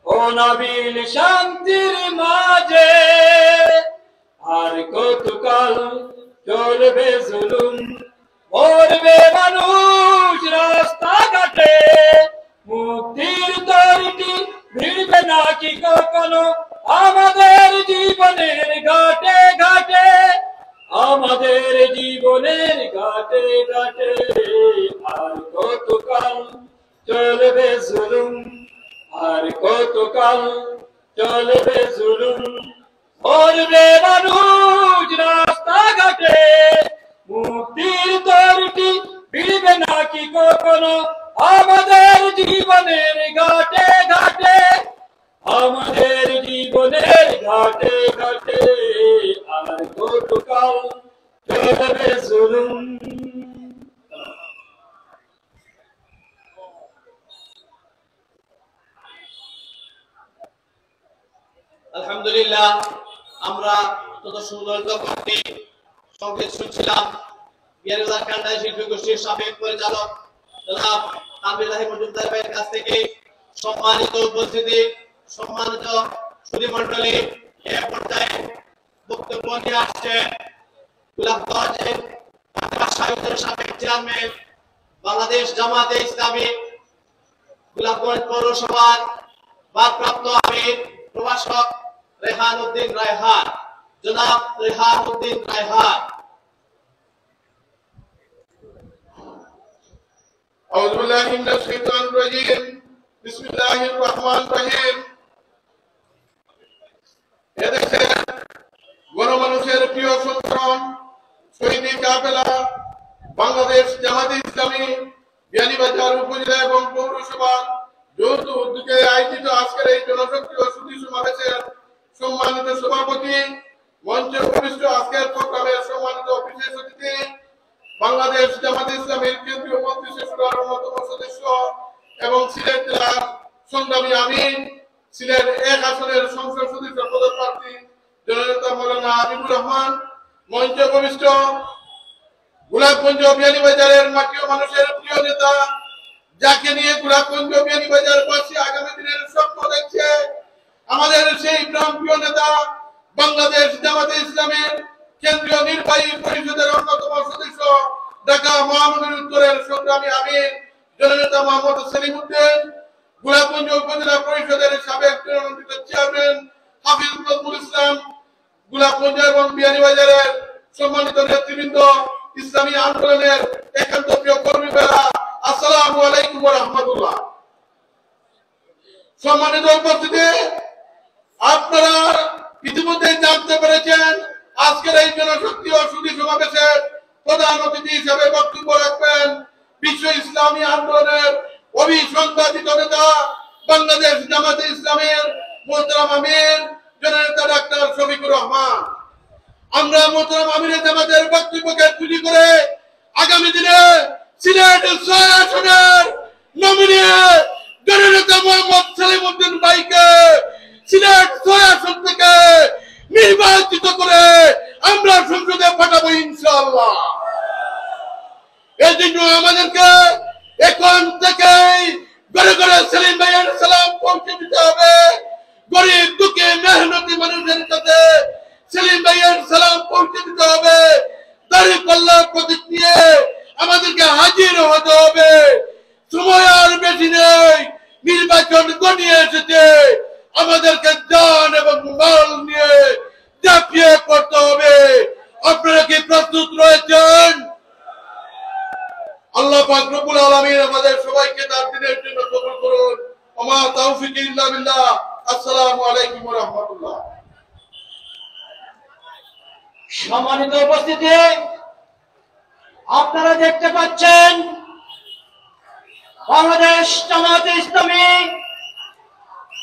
ও নবীল শান্তির মাঝে। আর কতকাল চলবে জুলুম, মরবে মানুষ রাস্তাঘাটে। মুক্তির তরটি ভিড়বে নাকি কখনো আমাদের জীবনের ঘাটে ঘাটে, আমাদের জীবনের ঘাটে ঘাটে। আর কতকাল চলবে জুলুম, আর কতকাল চলবে জুলুম, মরবে মানুষ রাস্তাঘাটে। মুক্তির তরটি ভিড়বে নাকি কখনো আমাদের জীবনের ঘাটে ঘাটে, আমাদের জীবনের ঘাটে ঘাটে। আর কতকাল চলবে জুলুম। আলহামদুলিল্লাহ, আমরা তত সুন্দর কয়েকটি সংকেত শুনছিলাম। বিয়ানীবাজার কান্দাই শিল্পী গোষ্ঠীর সাবেক পরিচালক জনাব তানভীর মজুমদার ভাইয়ের কাছ থেকে সম্মানিত উপস্থিতি, সম্মানিত সুধীমণ্ডলী, এ পর্যায়ে বক্তব্য নিয়ে আসছে গোলাপগঞ্জের সাহিত্যের সাবেক চেয়ারম্যান, বাংলাদেশ জামাতে ইসলামী গোলাপগঞ্জ পৌরসভার ভারপ্রাপ্ত আমির প্রভাষক রেহান উদ্দিন রায়হান, জনাব রেহান উদ্দিন রায়হান। أعوذ بالله من الشيطان الرجيم بسم الله الرحمن الرحيم এদেশে গণমানুষের প্রিয় সংগঠন সৈনিক কাফেলা বাংলাদেশ জামাতে ইসলামী বিয়ানীবাজার উপজেলা এবং পৌরসভা যৌথ উদ্যোগে আয়োজিত আজকের এই জনশক্তি ও সুধী সমাবেশের সম্মানিত সভাপতি, মঞ্চে উপবিষ্ট আজকের প্রোগ্রামের সম্মানিত বিশেষ অতিথি, বাংলাদেশ জামাতে ইসলামীর কেন্দ্রীয় মন্ত্রিসভার অন্যতম সদস্য এবং সিলেট জেলার সংগ্রামী আমির, সিলেট 1 আসনের সংসদ সদস্য পদপ্রার্থী জননেতা মৌলানা হাবিবুর রহমান, মঞ্চে উপবিষ্ট গোলাপগঞ্জ বিয়ানীবাজারের মাটি ও মানুষের প্রিয় নেতা, যাকে নিয়ে গোলাপগঞ্জ বিয়ানীবাজার বাসী আগামী দিনের স্বপ্ন দেখছে, আমাদের সেই প্রাণপ্রিয় নেতা, বাংলাদেশ জামাতে ইসলামের কেন্দ্রীয় নির্বাহী পরিষদের অন্যতম সদস্য, ঢাকা মহানগরী উত্তরের সংগ্রামী আমির জননেতা মোহাম্মদ সেলিম উদ্দিন, গোলাপগঞ্জ উপজেলা পরিষদের সাবেক মনোনীত চেয়ারম্যান হাফিজ নজরুল ইসলাম, গোলাপগঞ্জ এবং বিয়ানীবাজারের সম্মানিত নেতৃবৃন্দ, ইসলামী আন্দোলনের একান্ত প্রিয় কর্মীরা, আসসালামু আলাইকুম ওয়া রাহমাতুল্লাহ। সম্মানিত উপস্থিতি, আপনারা ইতিমধ্যে জানতে পেরেছেন আজকের এই জনশক্তি ও সুধী সমাবেশের প্রধান অতিথি হিসেবে বক্তব্য রাখবেন বিশ্ব ইসলামী আন্দোলনের অভিসংবাদিত নেতা বাংলাদেশ জামাতে ইসলামের মোহতারাম আমির জননেতা ডাক্তার শফিকুর রহমান। আমরা মোহতারাম আমিরের জামাতের বক্তব্যকে তুলি করে আগামী দিনে সিলেট ৬ আসনের নমিনি জননেতা মোহাম্মদ সালিমউদ্দিন ভাইকে সিলেট ৬ আসন থেকে নির্বাচিত করে আমরা সংসদে পাঠাবো ইনশাআল্লাহ। এই জন্য আমাদেরকে এখন থেকেই ঘরে ঘরে সেলিম ভাইয়ের সালাম পৌঁছে দিতে হবে। গরিব দুঃখী মেহনতি মানুষের কাছে সেলিম ভাইয়ের সালাম পৌঁছে দিতে হবে। দাঁড়িপাল্লার প্রতীক নিয়ে আমাদেরকে হাজির হতে হবে। সময় আর বেশি নেই, নির্বাচন ঘনিয়ে এসেছে। আমাদেরকে জান এবং মাল নিয়ে ঝাঁপিয়ে পড়তে হবে। আপনারা কি প্রস্তুত রয়েছেন? আল্লাহ পাক রব্বুল আলামিন আমাদের সবাইকে তার দিনের জন্য কবুল করুন। ওমা তাওফিক ইল্লা বিল্লাহ। আসসালামু আলাইকুম ওয়া রাহমাতুল্লাহ। সম্মানিত উপস্থিতি, আপনারা দেখতে পাচ্ছেন বাংলাদেশ জামাতে ইসলামী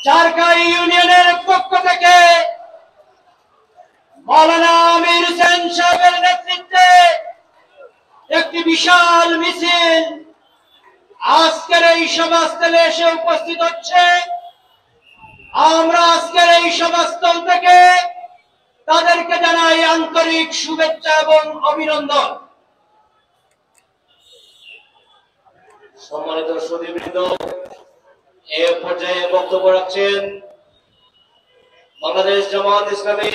চারকাই ইউনিয়নের পক্ষ থেকে মাওলানা আমির হোসেন সাহেবের নেতৃত্বে একটি বিশাল মিছিল আজকের এই সভাস্থলে এসে উপস্থিত হচ্ছে। আমরা আজকের এই সভাস্থল থেকে তাদেরকে জানাই আন্তরিক শুভেচ্ছা এবং অভিনন্দন। সম্মানিত সুধীবৃন্দ, এ পর্যায়ে বক্তব্য রাখছেন বাংলাদেশ জামাত ইসলামী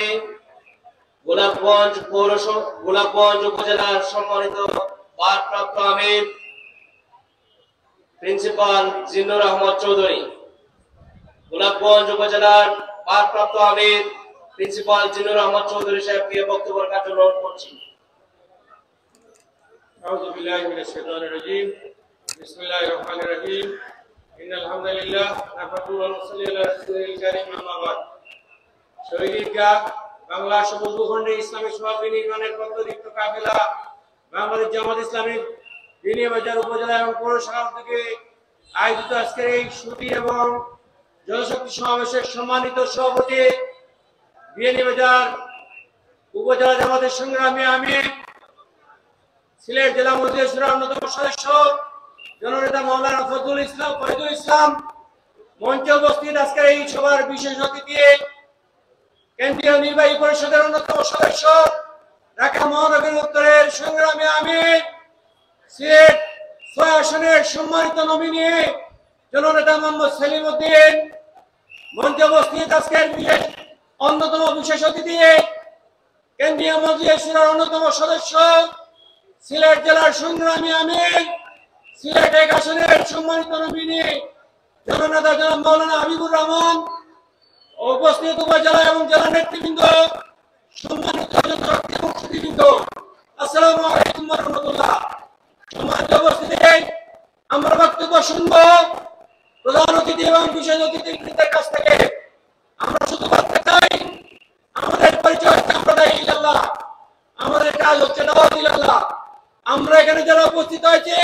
গোলাপগঞ্জ উপজেলার সম্মানিত ভারপ্রাপ্ত আমির প্রিন্সিপাল জিন্নুর আহমদ চৌধুরী। গোলাপগঞ্জ উপজেলার ভারপ্রাপ্ত আমির প্রিন্সিপাল জিন্নুর আহমদ চৌধুরী সাহেবকে বক্তব্য রাখার জন্য অনুরোধ করছি। আউযু বিল্লাহি মিনাশ শাইতানির রাজীম। বিসমিল্লাহির রহমানির রহিম। ইন্নাল হামদুলিল্লাহ নাহমাদুহু ওয়া নুসাল্লি আলা রাসূলিল কারীম, আম্মা বাদ। শহীদগা বাংলা সবুজ ভূখণ্ডে ইসলামী সমাজ নির্মাণের পদ্ধতিযুক্ত কাফেলা বাংলাদেশ জামাত ইসলামী বিনিয়াবাজার উপজেলা এবং পৌরসভা থেকে আয়োজিত আজকের এই সুধী এবং জনশক্তি সমাবেশের সম্মানিত সভাপতি বিনিয়াবাজার উপজেলা জামাতের সংগ্রামী আমির সিলেট জেলা মজলিস শুরার অন্যতম সদস্য জননেতা মাওলানা ফজলুল ইসলাম মঞ্চে উপস্থিত আজকের এই সভার বিশেষ অতিথি কেন্দ্রীয় নির্বাহী পরিষদের অন্যতম সদস্য ঢাকা মহানগরী উত্তরের সংগ্রামী আমির সিলেট ৬ আসনের সম্মানিত নমিনি জননেতা মোহাম্মদ সালিমউদ্দিন, মঞ্চে উপস্থিত আজকের অন্যতম বিশেষ অতিথি কেন্দ্রীয় মজলিস শুরার অন্যতম সদস্য সিলেট জেলার সংগ্রামী আমির সিলেট ১ আসনের সম্মানিত নমিনি জননেতা জনাব মাওলানা হাবিবুর রহমান, উপস্থিত উপজেলা এবং জেলা নেতৃবৃন্দ, সম্মানিত জনশক্তি এবং সুধীবৃন্দ, আসসালামু আলাইকুম ওয়া রাহমাতুল্লাহ। সম্মানিত উপস্থিতি, আমরা বক্তব্য শুনব প্রধান অতিথি এবং বিশেষ অতিথিদের কাছ থেকে। আমরা শুধু বলতে চাই, আমাদের পরিচয় হচ্ছে আমরা ইল্লাল্লাহ, আমাদের কাজ হচ্ছে দাওয়াত ইল্লাল্লাহ। আমরা এখানে যারা উপস্থিত হয়েছে,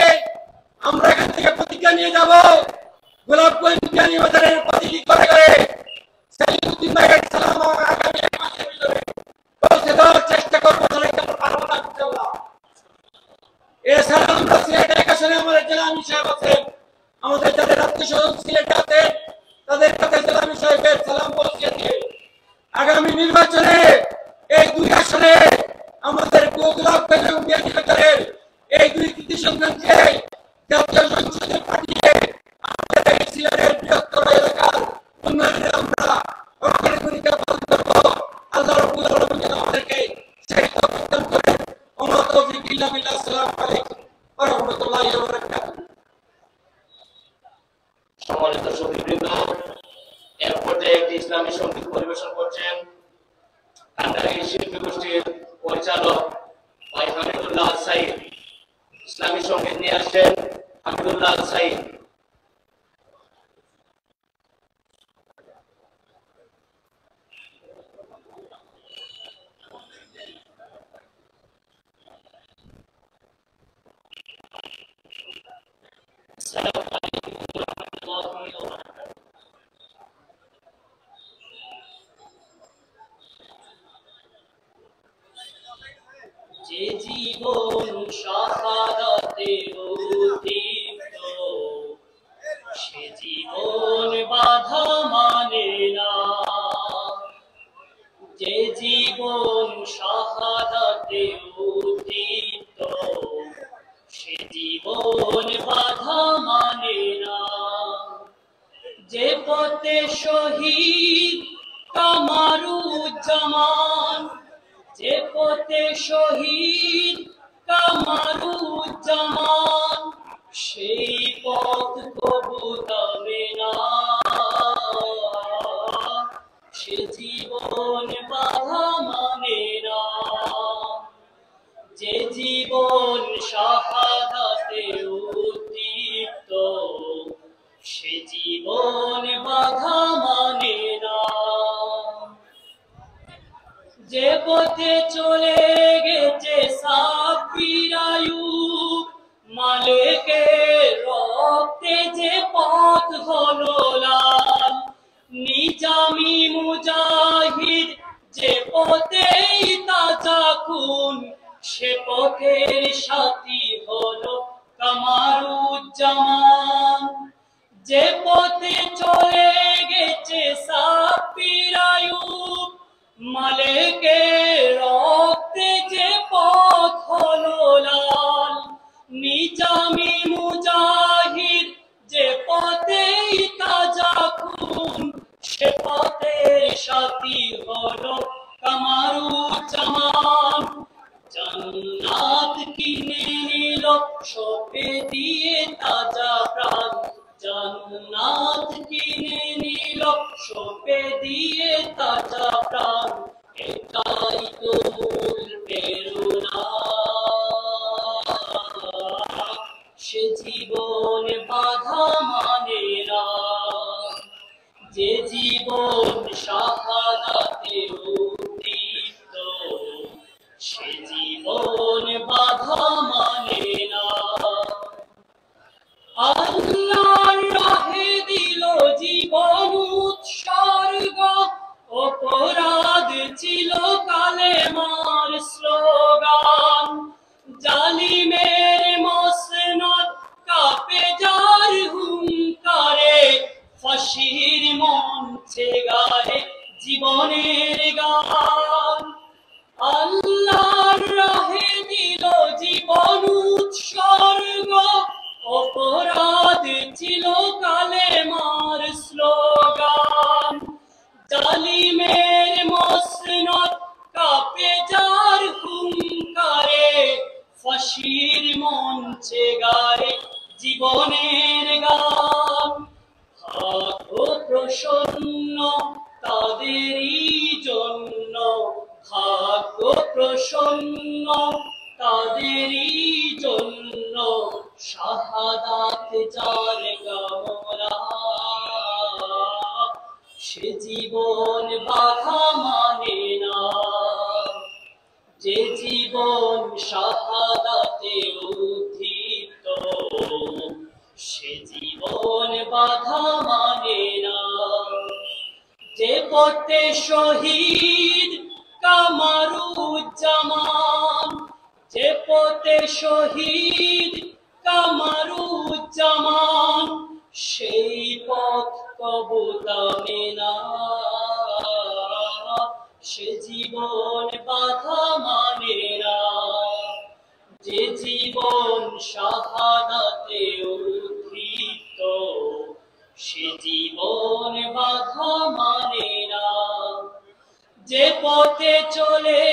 আমরা এখান থেকে প্রতিজ্ঞা নিয়ে যাব গোলাপগঞ্জ বিয়ানীবাজারের প্রতিটি করে করে সালিমউদ্দিন ভাইয়ের সালাম আগামী ১ মাসের ভিতরে পৌঁছে দেওয়ার চেষ্টা করবো। পারবো না ইনশাআল্লাহ। এছাড়া আমরা সিলেট ১ আসনে আমাদের জেলা আমির সাহেব আছেন, আমাদের যাদের আত্মীয় স্বজন সিলেটে আছেন তাদের কাছে জেলা আমির সাহেবের সালাম পৌঁছে দিয়ে আগামী নির্বাচনে এই ২ আসনে আমাদের গোলাপগঞ্জ এবং বিয়ানীবাজারের এই ২ কৃতি সন্তানকে জাতীয় সংসদে পাঠিয়ে আমাদের এই সিলেটের বৃহত্তর এলাকার উন্নয়নে আমরা অগ্রণী ভূমিকা পালন করবো। আল্লাহ রাব্বুল আলামিন আমাদেরকে সেই তৌফিক দান করেন। ওমা তাওফিক ইল্লা বিল্লাহ। আসসালামু আলাইকুম ওয়া রাহমাতুল্লাহি ওয়া বারাকাতুহু। সম্মানিত সুধীবৃন্দ, এর পর্যায়ে একটি ইসলামী সঙ্গীত পরিবেশন করছেন কান্ডারি শিল্পী গোষ্ঠীর পরিচালক ভাই হামিদুল্লাহ সাইদ। ইসলামী সঙ্গীত নিয়ে আসছেন হামিদুল্লাহ সাইদ। আসসালামু আলাইকুম ওয়া রাহমাতুল্লাহি ওয়া বারাকাতুহু। যে জীবন শাহাদাতে উদ্দীপ্ত সে জীবন বাধা মানে না। যে জীবন শাহাদাতে উদ্দীপ্ত সে জীবন বাধা মানে না। যে পথে শহীদ কামারুজ্জামান, যে পথে শহীদ কামারুজ্জামান, সেই পথ কবু তবে না। সে জীবন বাধা মানে না। যে জীবন শাহাদাতে উদ্দীপ্ত সে জীবন বাধা মানে না। যে পথে চলে গেছে সাব্বির আইয়ুব, মালিকের রক্তে যে পথ হলো লাল, নিজামি মুজাহিদ যে পথেই তাজা খুন, সে পথের সাথী হলো কামারুজ্জামান। যে পথে চলে গেছে সাব্বির আইয়ুব, মালিকের রক্তে যে পথ হলো লাল, নিজামি মুজাহিদ যে পথেই তাজা খুন, সে পথের সাথী হলো কামারুজ্জামান। জান্নাত কিনে নিল সপে দিয়ে তাজা প্রাণ, জান্নাত কিনে নিল সপে দিয়ে তাজা প্রাণ, এটাই তো মূল প্রেরণা। সে জীবন বাধা মানে না। যে জীবন শাহাদাতে উদ্দীপ্ত সে জীবন বাধা মানে না। আল্লাহর রাহে দিল জীবন উৎসর্গ, অপরাধ ছিল কালেমার স্লোগান। জালিমের মসনদ কাঁপে যার হুঙ্কারে, ফাঁসির মঞ্চে গায়ে জীবনের গান। আল্লাহর রাহে দিল জীবন উৎসর্গ, অপরাধ ছিল কালেমার স্লোগান। জালিমের মসনদ কাঁপে যার হুঙ্কারে, ফাঁসির মঞ্চে গায়ে জীবনের গান। থাকো প্রসন্ন তাদেরই জন্য, থাকো প্রসন্ন তাদেরই জন্য, শাহাদাত যার কামনা। সে জীবন বাধা মানে না। যে জীবন শাহাদাতে উদ্দীপ্ত সে জীবন বাধা মানে না। যে পথে শহীদ কামারুজ্জামান, যে পথে শহীদ কামারুজ্জামান, সেই পথ কবু থামে না। সে জীবন বাধা মানে না। যে জীবন শাহাদাতে উদ্দীপ্ত সে জীবন বাধা মানে না। যে পথে চলে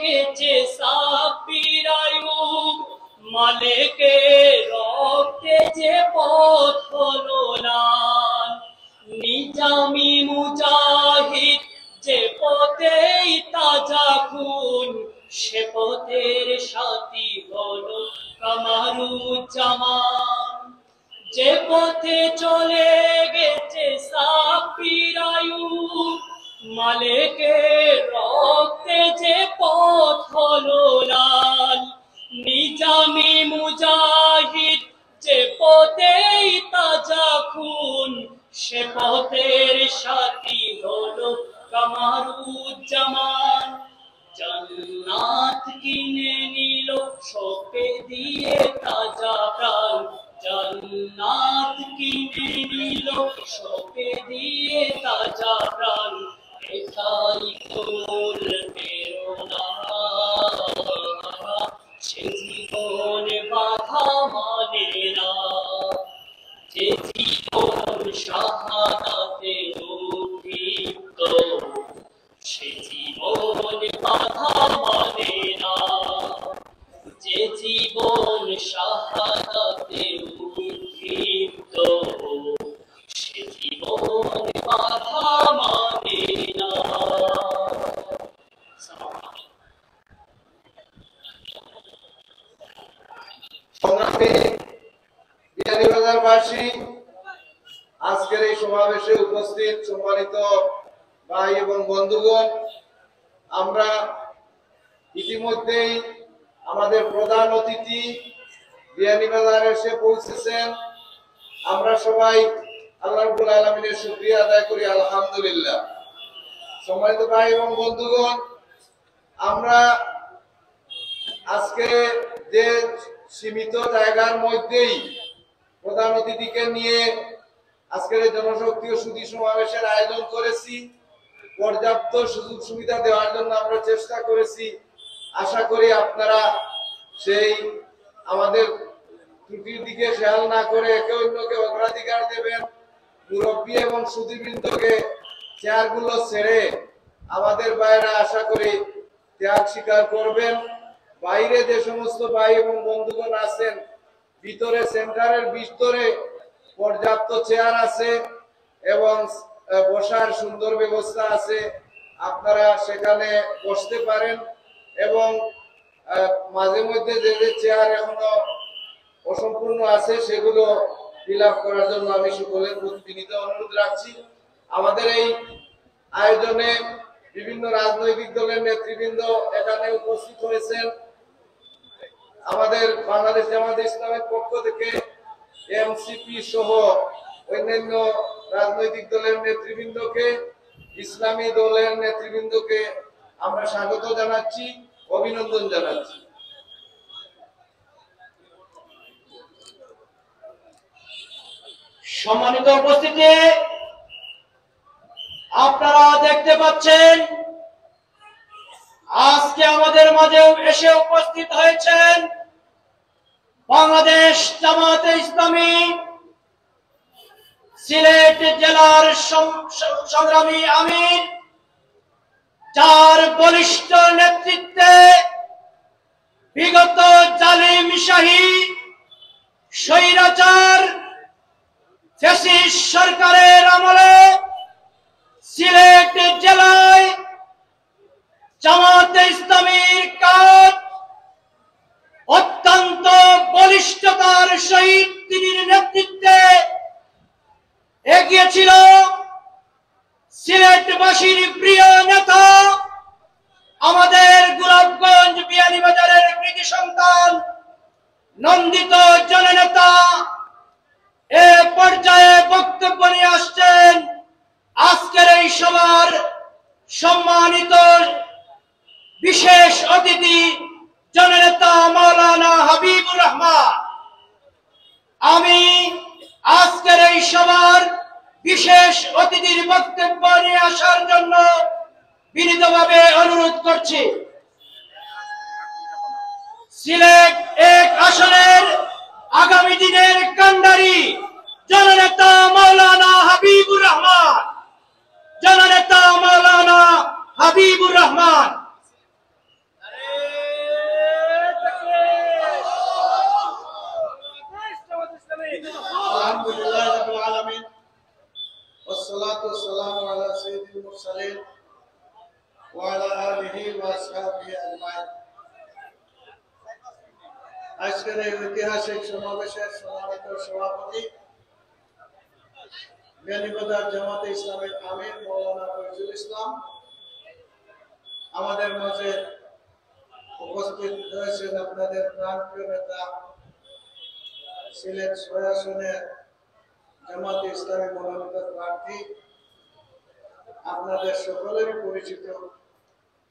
গেছে সাব্বির আইয়ুব, মালিকের রক্তে যে পথ হলো লাল, নিজামি মুজাহিদ যে পথেই তাজা খুন, সে পথের সাথী হলো কামারুজ্জামান। যে পথে চলে গেছে সাব্বির আইয়ুব, মালিকের রক্তে যে পথ হলো লাল, নিজামি মুজাহিদ যে পথেই তাজা খুন, সে পথের সাথী হলো কামারুজ্জামান। জান্নাত কিনে নিল শোকে দিয়ে তাজা প্রাণ, জান্নাত কিনে নিল শোকে দিয়ে তাজা প্রাণ। এটাই তোর প্রেরণা, সে জীবন বাধা মানে না, যে জীবন শাহাদাতে উদ্দীপ্ত, সে জীবন বাধা মানে না, যে জীবন শাহাদাতে উদ্দীপ্ত, সে জীবন বাধা মানে না। সংগ্রামী বিয়ানীবাজারবাসী, আজকের এই সমাবেশে উপস্থিত সম্মানিত ভাই এবং বন্ধুগণ, আমরা ইতিমধ্যেই আমাদের প্রধান অতিথি বিয়ানীবাজার এসে পৌঁছেছেন। আমরা সবাই আল্লাহ রাব্বুল আলামিনের শুকরিয়া আদায় করি, আলহামদুলিল্লাহ। সম্মানিত ভাই এবং বন্ধুগণ, আমরা আজকে যে সীমিত জায়গার মধ্যেই প্রধান অতিথিকে নিয়ে আজকের জনশক্তি ও সুধী সমাবেশের আয়োজন করেছি, পর্যাপ্ত সুযোগ সুবিধা দেওয়ার জন্য আমরা চেষ্টা করেছি। আশা করি আপনারা সেই আমাদের ত্রুটির দিকে খেয়াল না করে একে অন্যকে অগ্রাধিকার দেবেন। মুরব্বী এবং সুধীবৃন্দকে চেয়ারগুলো ছেড়ে আমাদের বাইরে আশা করি ত্যাগ স্বীকার করবেন। বাইরে যে সমস্ত ভাই এবং বন্ধুগণ আছেন, ভিতরে সেন্টারের ভিতরে পর্যাপ্ত চেয়ার আছে এবং বসার সুন্দর ব্যবস্থা আছে, আপনারা সেখানে বসতে পারেন। এবং মাঝে মধ্যে যে যে চেয়ার এখনো অসম্পূর্ণ আছে সেগুলো ফিল আপ করার জন্য আমি সকলের প্রতি বিনীত অনুরোধ রাখছি। আমাদের এই আয়োজনে বিভিন্ন রাজনৈতিক দলের নেতৃবৃন্দ এখানে উপস্থিত হয়েছেন। আমাদের বাংলাদেশ জামায়াতে ইসলামের পক্ষ থেকে এমসিপি সহ অন্যান্য রাজনৈতিক দলের নেতৃবৃন্দকে, ইসলামী দলের নেতৃবৃন্দকে আমরা স্বাগত জানাচ্ছি, অভিনন্দন জানাচ্ছি। সম্মানিত উপস্থিতি, আপনারা দেখতে পাচ্ছেন আজকে আমাদের মাঝে এসে উপস্থিত হয়েছেন বাংলাদেশ জামায়াতে ইসলামী সিলেট জেলার সংগ্রামী আমির, যার বলিষ্ঠ নেতৃত্বে বিগত জালিম শাহী স্বৈরাচার ফ্যাসিস্ট সরকারের আমলে সিলেট জেলায় জামায়াতে ইসলামীর কাজ অত্যন্ত বলিষ্ঠতার সহিত তিনি নেতৃত্বে এগিয়েছিল। সিলেটবাসীর প্রিয় নেতা, আমাদের গোলাপগঞ্জ বিয়ানীবাজারের কৃতি সন্তান, নন্দিত জননেতা এ পর্যায়ে বক্তব্য নিয়ে আসছেন আজকের এই সভার সম্মানিত বিশেষ অতিথি জননেতা মাওলানা হাবিবুর রহমান। আমি আজকের এই সভার বিশেষ অতিথির বক্তব্য নিয়ে আসার জন্য বিনীতভাবে অনুরোধ করছি। সিলেট এক আসনের আগামী দিনের কান্ডারি জননেতা মাওলানা হাবিবুর রহমান, জননেতা মাওলানা হাবিবুর রহমান। আলহামদুলিল্লাহ রাব্বিল আলামিন, والصلاه والسلام على سيد المرسلين وعلى اله واصحابه اجمعين। আজকের এই ঐতিহাসিক সমাবেশের সম্মানিত সভাপতি, বিয়ানীবাজার জামায়াতে ইসলামের আমির মাওলানা ফয়জুল ইসলাম, আমাদের মাঝে উপস্থিত হয়েছেন আপনাদের প্রাণপ্রিয় নেতা সিলেট ৬ আসনে জামাতে ইসলামী মনোনীত প্রার্থী, আপনাদের সকলেরই পরিচিত,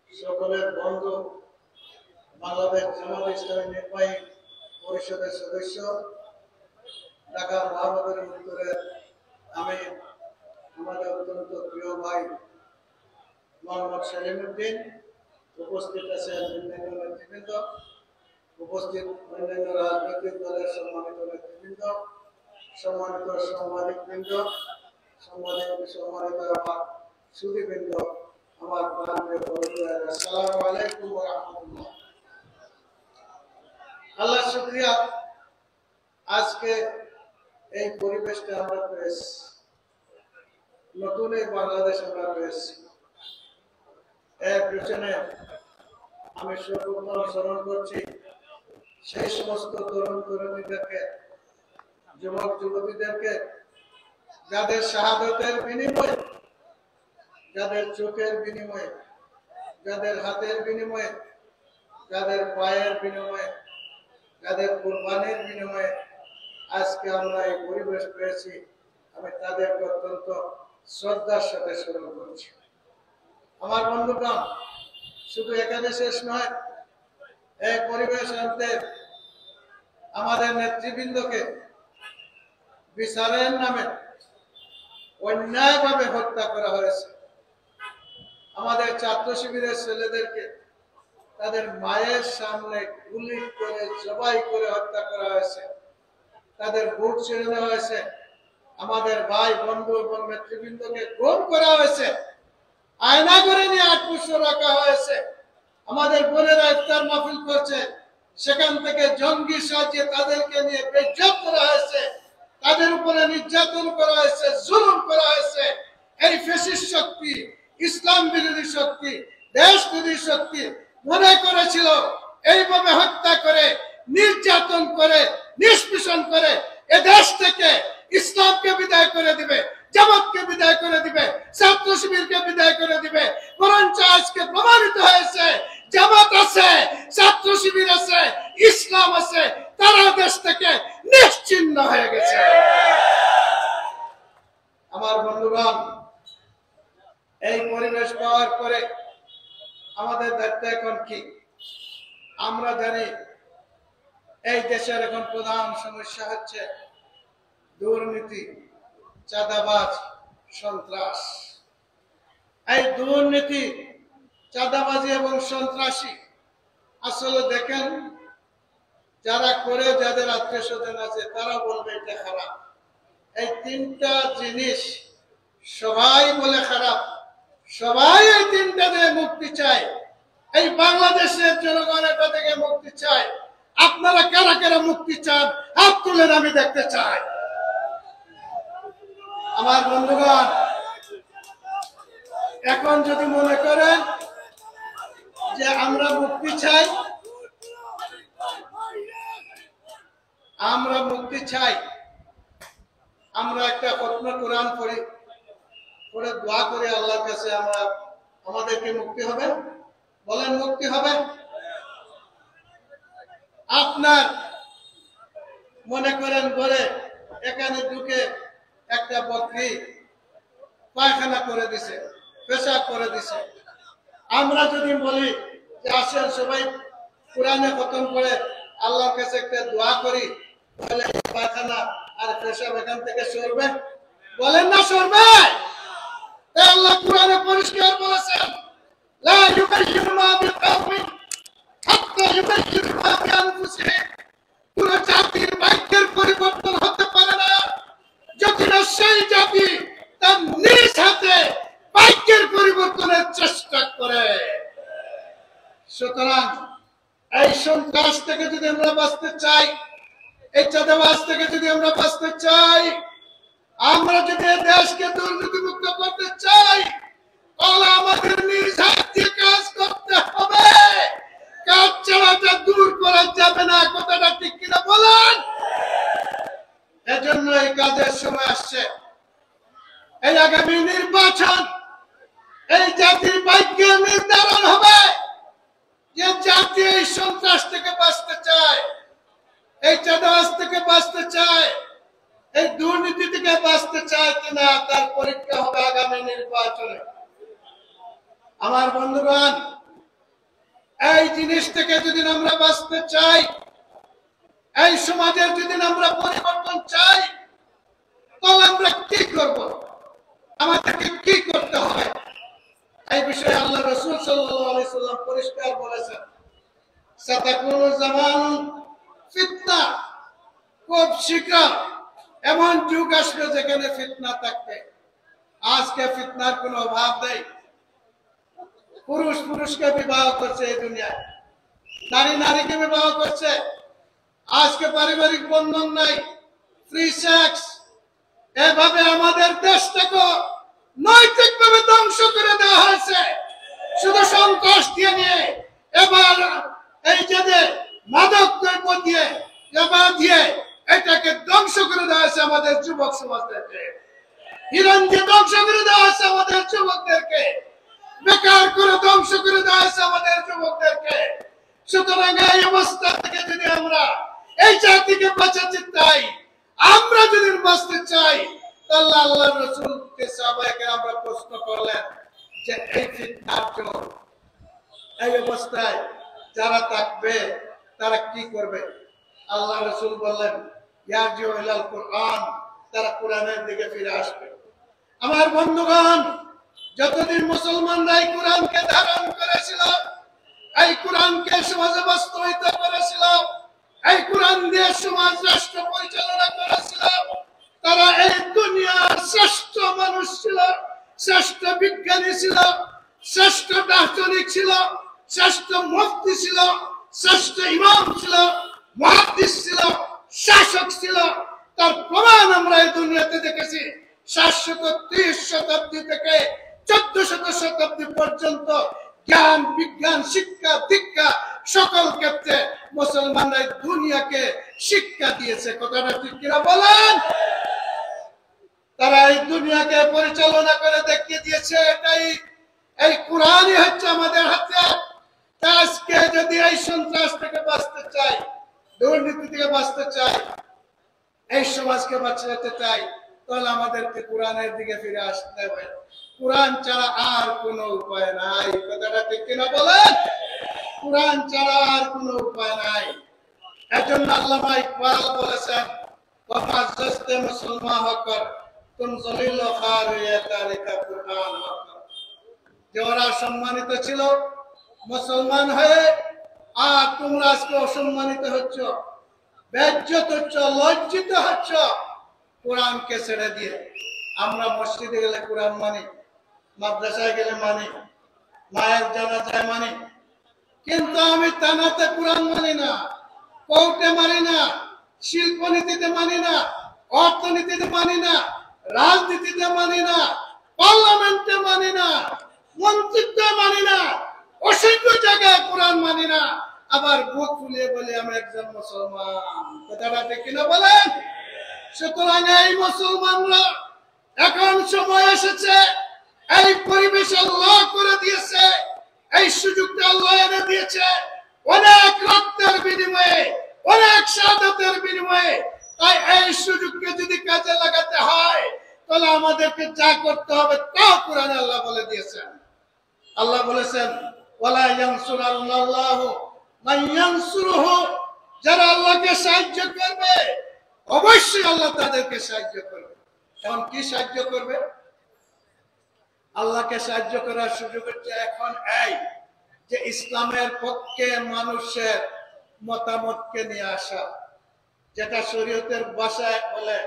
সকলের বন্ধু, বাংলাদেশ জামাতে ইসলামী নির্বাহী পরিষদের সদস্য, ঢাকা মহানগরী উত্তরের আমি আমাদের অত্যন্ত প্রিয় ভাই মোহাম্মদ সেলিমউদ্দিন, উপস্থিত আছেন বিভিন্ন নেতৃবৃন্দ, উপস্থিত অন্যান্য রাজনৈতিক দলের সম্মানিত নেতৃবৃন্দ, সম্মানিত সাংবাদিকবৃন্দ, সম্মানিত আমার সুধীবৃন্দ, আমার প্রাণপ্রিয় বন্ধুরা, আসসালামু আলাইকুম ওয়া রাহমাতুল্লাহ। আল্লাহ শুকরিয়া, আজকে এই পরিবেশটা আমরা পেয়েছি, নতুন এই বাংলাদেশ আমরা পেয়েছি। এর পিছনে আমি সর্বপ্রথম স্মরণ করছি সেই সমস্ত তরুণ তরুণীদেরকে, যুবক যুবতীদেরকে, যাদের শাহাদতের বিনিময়ে, যাদের চোখের বিনিময়ে, যাদের হাতের বিনিময়ে, যাদের পায়ের বিনিময়ে, যাদের কুরবানির বিনিময়ে আজকে আমরা এই পরিবেশ পেয়েছি। আমি তাদেরকে অত্যন্ত শ্রদ্ধার সাথে স্মরণ করছি। আমার বন্ধুগণ, শুধু এখানে শেষ নয়, এই পরিবেশ আনতে আমাদের নেতৃবৃন্দকে বিচারের নামে অন্যায়ভাবে হত্যা করা হয়েছে। আমাদের ছাত্র শিবিরের ছেলেদেরকে তাদের মায়ের সামনে গুলি করে জবাই করে হত্যা করা হয়েছে, তাদের বুক ছেড়ে দেওয়া হয়েছে, আমাদের ভাই বন্ধু এবং নেতৃবৃন্দকে খুন করা হয়েছে, আয়না করে নিয়ে ৮ বছর রাখা হয়েছে। আমাদের বোনেরা ইফতার মাহফিল করছে, সেখান থেকে জঙ্গি সাজিয়ে তাদেরকে নিয়ে বেইজ্জত করা হয়েছে, তাদের উপরে নির্যাতন করা হয়েছে, জুলুম করা হয়েছে। এই ফ্যাসিস্ট শক্তি, ইসলাম বিরোধী শক্তি, দেশ বিরোধী শক্তি মনে করেছিল এইভাবে হত্যা করে, নির্যাতন করে, নিষ্পেষণ করে এ দেশ থেকে ইসলামকে বিদায় করে দিবে, জামাতকে বিদায় করে দিবে, ছাত্র শিবিরকে বিদায় করে দিবে। বরঞ্চ আজকে প্রমাণিত হয়েছে জামাত আছে, ছাত্র শিবির আছে, ইসলাম আছে, তারা দেশ থেকে নিশ্চিহ্ন হয়ে গেছে। আমার বন্ধুগণ, এই পরিবেশ পাওয়ার পরে আমাদের দায়িত্ব এখন কি? আমরা জানি এই দেশের এখন প্রধান সমস্যা হচ্ছে দুর্নীতি, চাঁদাবাজ, সন্ত্রাস। এই দুর্নীতি, চাঁদাবাজি এবং সন্ত্রাসী আসলে দেখেন, যারা করে, যাদের আত্মীয় স্বজন আছে, তারা বলবে এটা খারাপ। এই তিনটা জিনিস সবাই বলে খারাপ, সবাই এই তিনটা থেকে মুক্তি চায়। এই বাংলাদেশের জনগণ এটা থেকে মুক্তি চায়। আপনারা কারা কারা মুক্তি চান হাত তুলেন, আমি দেখতে চাই। আমার বন্ধুগণ, এখন যদি মনে করেন যে আমরা মুক্তি চাই, আমরা মুক্তি চাই, আমরা একটা খতমে কোরআন পড়ি, পড়ে দোয়া করি আল্লাহর কাছে, আমরা আমাদেরকে মুক্তি হবে? বলেন মুক্তি হবে? আপনার মনে করেন ঘরে এখানে ঢুকে একটা বকরি পায়খানা করে দিছে, পেশাব করে দিছে, আমরা যদি বলি যে আসেন সবাই কোরআনে খতম করে আল্লাহর কাছে একটা দোয়া করি, তাহলে পায়খানা আর পেশাব এখান থেকে সরবে? বলেন না সরবে? আল্লাহ কোরআনে পরিষ্কার বলেছেন, লা ইউগাইয়িরু মা বিকাওমিন হাত্তা ইউগাইয়িরু মা বিআনফুসিহিম। কোন জাতির ভাগ্যের পরিবর্তন হতে পারে না যদি না সেই জাতি তার নিজ হাতে ভাগ্যের পরিবর্তনের চেষ্টা করে। সুতরাং এই সন্ত্রাস থেকে যদি আমরা বাঁচতে চাই, এই চাঁদাবাজ থেকে যদি আমরা বাঁচতে চাই, আমরা যদি দেশকে দুর্নীতিমুক্ত করতে চাই, তাহলে আমাদের নিজ হাত দিয়ে কাজ করতে হবে। কাজ ছাড়াটা দূর করা যাবে না, কথাটা ঠিক কিনা বলেন? এজন্য এই কাজের সময় আসছে। এই আগামী নির্বাচন এই জাতির ভাগ্যের নির্ধারণ হবে। যে জাতি এই সন্ত্রাস থেকে বাঁচতে চায়, এই চাঁদাবাজ থেকে বাঁচতে চায়, এই দুর্নীতি থেকে বাঁচতে চায় কিনা তার পরীক্ষা হবে আগামী নির্বাচনে। আমার বন্ধুগণ, এই জিনিস থেকে যদি আমরা বাঁচতে চাই, এই সমাজের যদি আমরা পরিবর্তন চাই, তাহলে আমরা কি করব, আমাদেরকে কি করতে হবে? এই বিষয়ে আল্লাহ রাসূল সাল্লাল্লাহু আলাইহি সাল্লাম পরিষ্কার বলেছেন, সাতাকুনু জামানুন ফিতনা, খুব শীঘ্র এমন যুগ আসবে যেখানে ফিতনা থাকবে। আজকে ফিতনার কোনো অভাব নেই। পুরুষ পুরুষকে বিবাহ করছে এই দুনিয়ায়, নারী নারীকে বিবাহ করছে। আজকে পারিবারিক বন্ধন নাই, ফ্রি সেক্স। এভাবে আমাদের দেশটাকে নৈতিকভাবে ধ্বংস করে দেওয়া হয়েছে, শুধু সন্ত্রাস দিয়ে নিয়ে। এবার এই যে মাদক দ্রব্য দিয়ে, এবার দিয়ে এটাকে ধ্বংস করে দেওয়া হয়েছে আমাদের যুবক সমাজদেরকে। ইরান দিয়ে ধ্বংস করে দেওয়া হয়েছে আমাদের যুবকদেরকে, বেকার করে ধ্বংস করে দেওয়া হয়েছে আমাদের যুবকদেরকে। সুতরাং এই অবস্থা থেকে যদি আমরা এই জাতিকে বাঁচাতে চাই, আমরা যদি বাঁচতে চাই, তাহলে আল্লাহর রাসূলকে সাহাবায়ে আমরা প্রশ্ন করলেন যে এই ফিতনার জন্য এই অবস্থায় যারা থাকবে তারা কি করবে? আল্লাহ রাসূল বললেন, ইয়ারজিউ ইলাল কুরআন, তারা কোরআনের দিকে ফিরে আসবে। আমার বন্ধুগণ, যতদিন মুসলমানরা এই কোরআনকে ধারণ করেছিল, এই কোরআনকে সমাজে বাস্তবায়িত করেছিল, এই কোরআন দিয়ে সমাজ রাষ্ট্র পরিচালনা করেছিল, তারা এই দুনিয়ার শ্রেষ্ঠ মানুষ ছিল, শ্রেষ্ঠ বিজ্ঞানী ছিল, শ্রেষ্ঠ দার্শনিক ছিল, শ্রেষ্ঠ মুফতি ছিল, শ্রেষ্ঠ ইমাম ছিল, মুহাদ্দিস ছিল, শাসক ছিল। তার প্রমাণ আমরা এই দুনিয়াতে দেখেছি। 730 শতাব্দী থেকে 1400 শতাব্দী পর্যন্ত জ্ঞান বিজ্ঞান শিক্ষা দীক্ষা সকল ক্ষেত্রে মুসলমানরা দুনিয়াকে শিক্ষা দিয়েছে। কথাটা ঠিক কিনা বলেন? তারা এই দুনিয়াকে পরিচালনা করে দেখিয়ে দিয়েছে। এটাই এই কোরআনই হচ্ছে আমাদের হাতিয়ার। আজকে যদি এই সন্ত্রাস থেকে বাঁচতে চাই, দুর্নীতি থেকে বাঁচতে চাই, এই সমাজকে বাঁচাতে চাই, তাহলে আমাদেরকে কোরআনের দিকে ফিরে আসতে হবে। কোরআন ছাড়া আর কোনো উপায় নাই। কথাটা ঠিক কিনা বলেন? কোরআন ছাড়া আর কোনো উপায় নাই। এজন্য আল্লামা ইকবাল বলেছেন, ওয়াফাজতে মুসলমান হকর তুম জলিল খারিয়া তারিকা কুরআন হকর। যে ওরা সম্মানিত ছিল মুসলমান হয়ে, আর তোমরা আজকে অসম্মানিত হচ্ছ, বেজ্জত হচ্ছ, লজ্জিত হচ্ছ কোরআনকে ছেড়ে দিয়ে। আমরা মসজিদে গেলে কোরআন মানি, মাদ্রাসায় গেলে মানি, মায়ের জানাজায় মানি, কিন্তু আমি থানাতে কোরআন মানি না, কোর্টে মানি না, শিল্পনীতিতে মানি না, অর্থনীতিতে মানি না, রাজনীতিতে মানি না, পার্লামেন্টে মানি না, মন্ত্রিত্বে মানি না, অসংখ্য জায়গায় কোরআন মানি না। আবার বুক ফুলিয়ে বলে আমি একজন মুসলমান। কথাটা ঠিক কিনা বলেন? সুতরাং এই মুসলমানরা এখন সময় এসেছে, এই পরিবেশ আল্লাহ করে দিয়েছে, এই সুযোগটা আল্লাহ এনে দিয়েছে অনেক রক্তের বিনিময়ে, অনেক শাহাদাতের বিনিময়ে। তাই এই সুযোগকে যদি কাজে লাগাতে হয়, তাহলে আমাদেরকে যা করতে হবে তা কোরআনে আল্লাহ বলে দিয়েছেন। আল্লাহ বলেছেন, ওয়ালা ইয়ানসুরাল্লাহু মান ইয়ানসুরুহু, যারা আল্লাহকে সাহায্য করবে অবশ্যই আল্লাহ তাদেরকে সাহায্য করবে। এখন কি সাহায্য করবে? আল্লাহকে সাহায্য করার সুযোগ হচ্ছে এখন এই যে ইসলামের পক্ষে মানুষের মতামতকে নিয়ে আসা, যেটা শরীয়তের ভাষায় বলে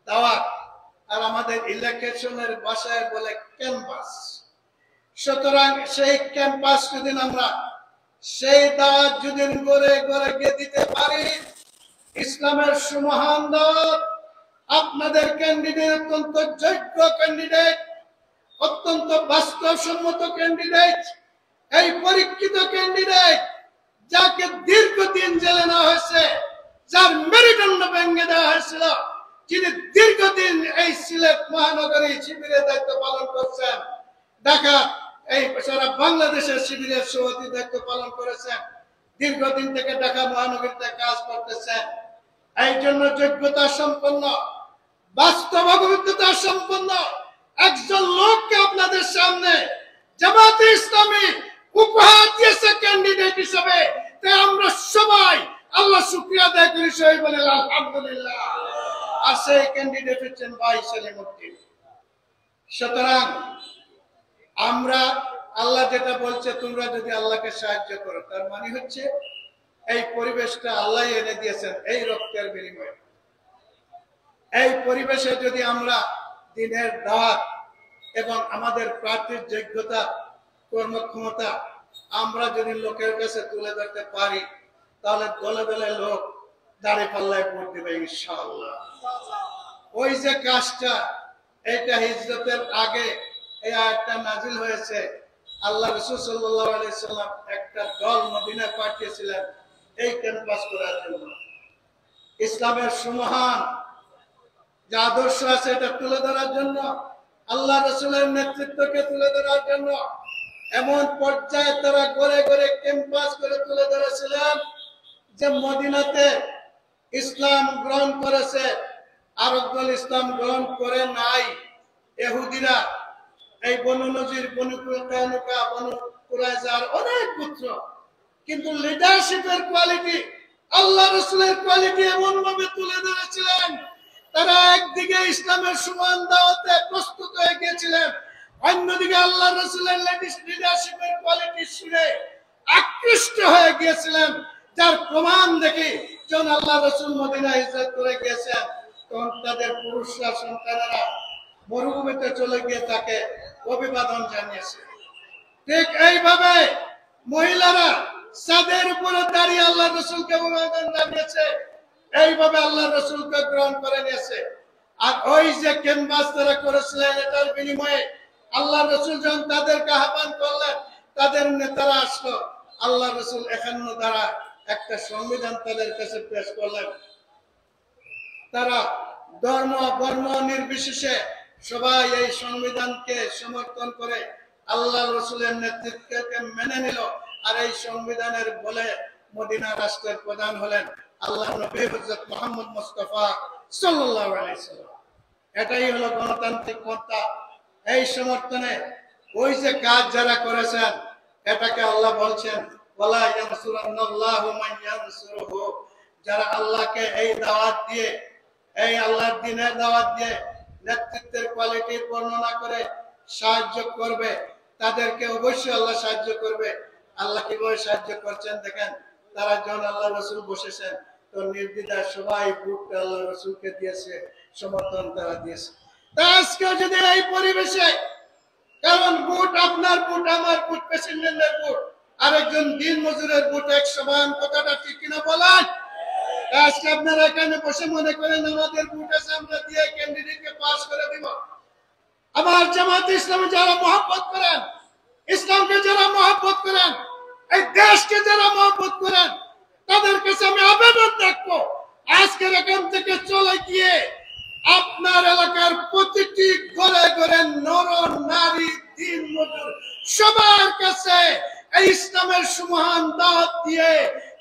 দাওয়াত, আর আমাদের ইলেকশনের ভাষায় বলে ক্যাম্পাস। সুতরাং সেই ক্যাম্পাস যদি আমরা সেই দাওয়াত যদি গড়ে গড়ে গিয়ে দিতে পারি, ইসলামের সুমহান দাওয়াত, আপনাদের ক্যান্ডিডেট অত্যন্ত যোগ্য ক্যান্ডিডেট, অত্যন্ত বাস্তবসম্মত ক্যান্ডিডেট, এই পরীক্ষিত ক্যান্ডিডেট, যাকে দীর্ঘদিন জেলে নেওয়া হয়েছে, যার মেরুদণ্ড ভেঙে দেওয়া হয়েছিল, যিনি দীর্ঘদিন এই সিলেট মহানগরী শিবিরের দায়িত্ব পালন করছেন, ঢাকা এই সারা বাংলাদেশের শিবিরের সভাপতি দায়িত্ব পালন করেছেন, দীর্ঘদিন থেকে ঢাকা মহানগরীতে কাজ করতেছেন, এই জন্য যোগ্যতা সম্পন্ন, বাস্তব অভিজ্ঞতা সম্পন্ন একজন লোককে আপনাদের সামনে জামাতে ইসলামী উপহার দিয়েছে ক্যান্ডিডেট হিসেবে। তাই আমরা সবাই আল্লাহ শুকরিয়া আদায় করি, সবাই বলে আলহামদুলিল্লাহ। আর সেই ক্যান্ডিডেট হচ্ছেন ভাই সেলিমউদ্দিন। সুতরাং আমরা আল্লাহ যেটা বলছে, তোমরা যদি আল্লাহকে সাহায্য করো, তার মানে হচ্ছে এই পরিবেশটা আল্লাহ এনে দিয়েছেন এই রক্তের বিনিময়ে। এই পরিবেশে যদি আমরা দিনের দাওয়াত এবং আমাদের প্রার্থীর যোগ্যতা, কর্মক্ষমতা আমরা যদি লোকের কাছে তুলে ধরতে পারি, তাহলে দলে দলে লোক দাঁড়িয়ে পাল্লায় ভোট দেবে ইনশাআল্লাহ। ওই যে কাজটা, এটা হিজরতের আগে এই আয়াতটা নাজিল হয়েছে। আল্লাহ রাসূল সাল্লাল্লাহু আলাইহি সাল্লাম একটা দল মদিনায় পাঠিয়েছিলেন এই ক্যাম্পাস করার জন্য। ইসলামের সুমহান যে আদর্শ আছে এটা তুলে ধরার জন্য, আল্লাহ রাসূলের নেতৃত্বকে তুলে ধরার জন্য। এমন পর্যায়ে তারা গড়ে গড়ে ক্যাম্পাস করে তুলে ধরেছিলেন যে মদিনাতে ইসলাম গ্রহণ করেছে, আরব দল ইসলাম গ্রহণ করে নাই। ইহুদিরা এই বনু নজির, বনু কায়নুকা, বনু কুরাইজার অনেক পুত্র, কিন্তু লিডারশিপের কোয়ালিটি, আল্লাহ রাসূলের কোয়ালিটি এমন ভাবে তুলে ধরেছিলেন, তারা একদিকে ইসলামের সমান দাওয়াতে প্রস্তুত হয়ে গিয়েছিলেন, অন্যদিকে আল্লাহ রাসূলের লিডারশিপের কোয়ালিটি শুনে আকৃষ্ট হয়ে গিয়েছিলেন। যার প্রমাণ দেখি যখন আল্লাহ রাসূল মদিনায় হিজরত করে গিয়েছেন, তখন তাদের পুরুষরা, সন্তানেরা মরুভূমিতে চলে গিয়ে তাকে অভিবাদন জানিয়েছে। ঠিক এইভাবে মহিলারা ছাদের উপরে দাঁড়িয়ে আল্লাহ রাসূলকে অভিবাদন জানিয়েছে, এইভাবে আল্লাহ রাসূলকে গ্রহণ করে নিয়েছে। আর ওই যে ক্যাম্পাস তারা করেছিলেন, এটার বিনিময়ে আল্লাহ রাসূল যখন তাদেরকে আহ্বান করলেন, তাদের নেতারা আসলো, আল্লাহ রাসূল 51 দ্বারা একটা সংবিধান তাদের কাছে পেশ করলেন। তারা ধর্ম বর্ণ নির্বিশেষে সবাই এই সংবিধানকে সমর্থন করে আল্লাহ রাসূলের নেতৃত্বকে মেনে নিল। আর এই সংবিধানের বলে মদিনা রাষ্ট্রের প্রধান হলেন আল্লাহ নবী হযরত মুহাম্মদ মুস্তাফা সাল্লাল্লাহু আলাইহি সাল্লাম। এটাই হলো গণতান্ত্রিক পন্থা। এই সমর্থনে ওই যে কাজ যারা করেছেন, এটাকে আল্লাহ বলছেন ওয়ালা ইয়ানসুরান্নাল্লাহু মান ইয়ানসুরুহু। যারা আল্লাহকে এই দাওয়াত দিয়ে, এই আল্লাহর দ্বীনের দাওয়াত দিয়ে নেতৃত্বের কোয়ালিটির বর্ণনা করে সাহায্য করবে, তাদেরকে অবশ্যই আল্লাহ সাহায্য করবে। আল্লাহ কিভাবে সাহায্য করছেন দেখেন। তারা যখন আল্লাহ রাসূল বসেছেন, তো নির্দ্বিধায় সবাই ভোটটা আল্লাহ রাসূলকে দিয়েছে, সমর্থন তারা দিয়েছে। আজকে যদি এই পরিবেশে, কারণ ভোট আপনার ভোট, আমার ভোট, প্রেসিডেন্টের ভোট, আরেকজন দিন মজুরের ভোট এক সমান, কথাটা ঠিক কিনা বলেন? আজকে আপনারা এখানে বসে মনে করেন আমাদের ভোট আছে, আমরা দিয়ে ক্যান্ডিডেটকে পাস করে দিব। আমার জামাতে ইসলামে যারা মহব্বত করেন, ইসলামকে যারা মহব্বত করেন, এই দেশকে যারা মহব্বত করেন, তাদের কাছে আমি আবেদন রাখবো, আজকের এখান থেকে চলে গিয়ে আপনার এলাকার প্রতিটি ঘরে ঘরে নর নারী দিন মজুর সবার কাছে এই ইসলামের সুমহান দাওয়াত দিয়ে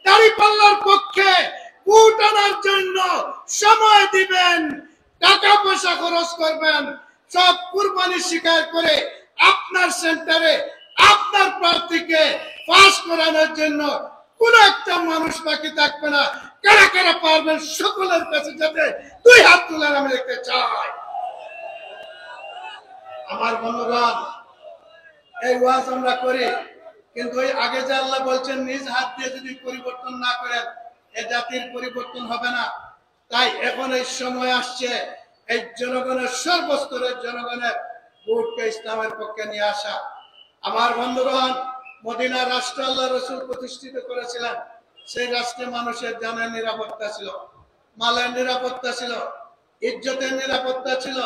দাঁড়িপাল্লার পক্ষে ভোট আনার জন্য সময় দিবেন, টাকা পয়সা খরচ করবেন, সব কুরবানি স্বীকার করে আপনার সেন্টারে আপনার প্রার্থীকে পাস করানোর জন্য কোন একটা মানুষ বাকি থাকবে না। কারা কারা পারবেন সকলের কাছে যাতে 2 হাত তুলে আমি দেখতে চাই। আমার বন্ধুগণ, এই ওয়াজ আমরা করি, কিন্তু ওই আগে যে আল্লাহ বলছেন নিজ হাত দিয়ে যদি পরিবর্তন না করেন এ জাতির পরিবর্তন হবে না। তাই এখন এই সময় আসছে এই জনগণের, সর্বস্তরের জনগণের ভোটকে ইসলামের পক্ষে নিয়ে আসা। আমার বন্ধুগণ, মদিনা রাষ্ট্র আল্লাহ রাসূল প্রতিষ্ঠিত করেছিলেন। সেই রাষ্ট্রে মানুষের জানের নিরাপত্তা ছিল, মালের নিরাপত্তা ছিল, ইজ্জতের নিরাপত্তা ছিল,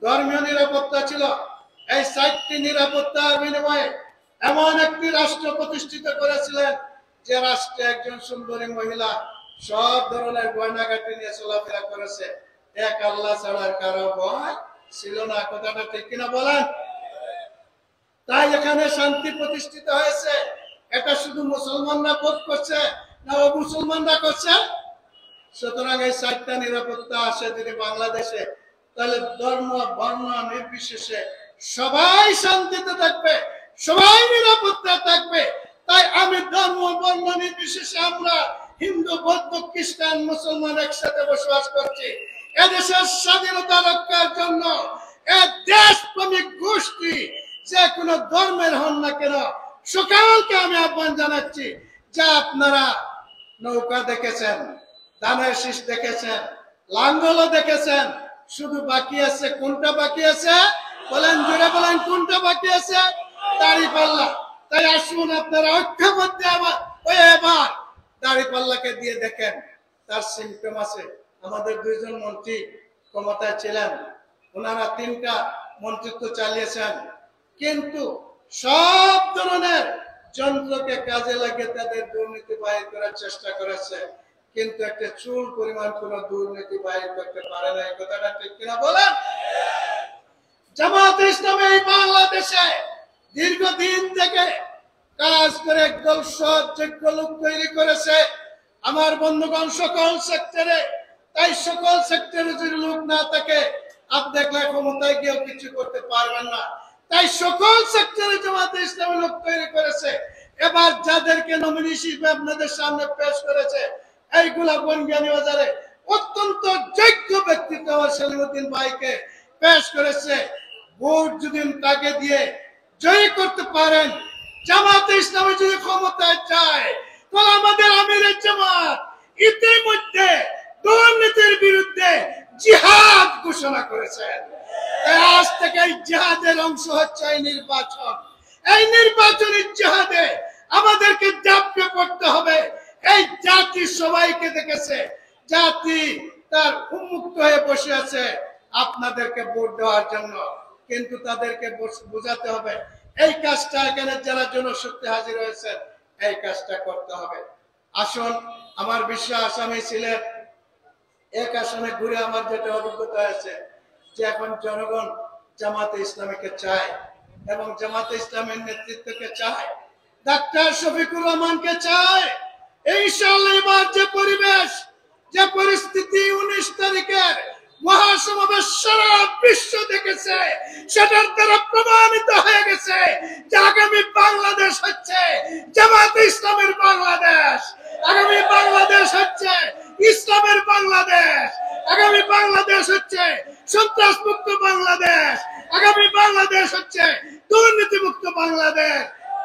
ধর্মীয় নিরাপত্তা ছিল। এই 4টি নিরাপত্তার বিনিময়ে এমন একটি রাষ্ট্র প্রতিষ্ঠিত করেছিলেন যে রাষ্ট্রে একজন সুন্দরী মহিলা সব ধরনের গয়নাগাটি নিয়ে চলাফেরা করেছে। এক আল্লাহ ছাড়া কারো ভয় ছিল না। কথাটা ঠিক কিনা বলেন? তাই এখানে শান্তি প্রতিষ্ঠিত হয়েছে। এটা শুধু মুসলমানরা ভোট করছে না ও মুসলমানরা করছে? সুতরাং এই 4টা নিরাপত্তা আসে যদি বাংলাদেশে, তাহলে ধর্ম বর্ণ নির্বিশেষে সবাই শান্তিতে থাকবে, সবাই নিরাপত্তা থাকবে। তাই আমি ধর্ম বর্ণ নির্বিশেষে আমরা হিন্দু বৌদ্ধ খ্রিস্টান মুসলমান একসাথে বসবাস করছি। এদেশের স্বাধীনতা রক্ষার জন্য দেশপ্রেমিক গোষ্ঠী যে কোনো ধর্মের হন না কেন, সকলকে আমি আহ্বান জানাচ্ছি যে আপনারা নৌকা দেখেছেন, ধানের শীষ দেখেছেন, লাঙ্গলও দেখেছেন, শুধু বাকি আছে কোনটা বাকি আছে বলেন, জোরে বলেন কোনটা বাকি আছে? দাঁড়িপাল্লা। তাই আসুন আপনারা ঐক্যবদ্ধ এবার দাঁড়িপাল্লাকে দিয়ে দেখেন তার সিমটম আছে। আমাদের 2 জন মন্ত্রী ক্ষমতায় ছিলেন, ওনারা 3টা মন্ত্রিত্ব চালিয়েছেন, কিন্তু সব ধরনের যন্ত্রকে কাজে লাগিয়ে তাদের দুর্নীতি বাহির করার চেষ্টা করেছে, কিন্তু একটা চুল পরিমাণ কোন দুর্নীতি বাহির করতে পারে না। এই কথাটা ঠিক কিনা বলেন? জামায়াতে ইসলামী এই বাংলাদেশে দীর্ঘদিন থেকে কাজ করে একদল সৎযোগ্য লোক তৈরি করেছে আমার বন্ধুগণ সকল সেক্টরে। তাই সকল সেক্টরে যদি লোক না থাকে আপনি একলা ক্ষমতায় গিয়েও কিছু করতে পারবেন না। তাই সকল সেক্টরে জামায়াতে ইসলামী লোক তৈরি করেছে। এবার যাদেরকে নমিনি হিসেবে আপনাদের সামনে পেশ করেছে, এইগুলা বনজ্ঞানী বাজারে অত্যন্ত যোগ্য ব্যক্তিত্ব আমার সেলিমউদ্দিন ভাইকে পেশ করেছে। ভোট যদি তাকে দিয়ে জয়ী করতে পারেন, জামায়াতে ইসলামী যদি ক্ষমতায় যায়, তাহলে আমাদের আমিরের জামাত ইতিমধ্যে দুর্নীতির বিরুদ্ধে জিহাদ ঘোষণা করেছেন। তাই আজ থেকে এই জিহাদের অংশ হচ্ছে এই নির্বাচন। এই নির্বাচনী জিহাদে আমাদেরকে ঝাঁপিয়ে পড়তে হবে। এই জাতি সবাইকে দেখেছে, জাতি তার উন্মুক্ত হয়ে বসে আছে আপনাদেরকে ভোট দেওয়ার জন্য, কিন্তু তাদেরকে বোঝাতে হবে এই কাজটা এখানে যারা জনশক্তি হাজির হয়েছে এই কাজটা করতে হবে। আসুন, আমার বিশ্বাস আমি সিলেট 1 আসনে ঘুরে আমার যেটা অভিজ্ঞতা হয়েছে যে এখন জনগণ জামাতে ইসলামীকে চায় এবং জামাতে ইসলামের নেতৃত্বকে চায়, ডাক্তার শফিকুর রহমানকে চায়। ইনশাআল্লাহ এবার যে পরিবেশ, যে পরিস্থিতি 19 তারিখের মহাসমাবেশ সারা বিশ্ব দেখেছে, সেটার দ্বারা প্রমাণিত হয়ে গেছে যে আগামী বাংলাদেশ হচ্ছে জামাতে ইসলামের বাংলাদেশ, আগামী বাংলাদেশ হচ্ছে ইসলামের বাংলাদেশ, আগামী বাংলাদেশ হচ্ছে সন্ত্রাস মুক্ত বাংলাদেশ, আগামী বাংলাদেশ হচ্ছে দুর্নীতি মুক্ত বাংলাদেশ।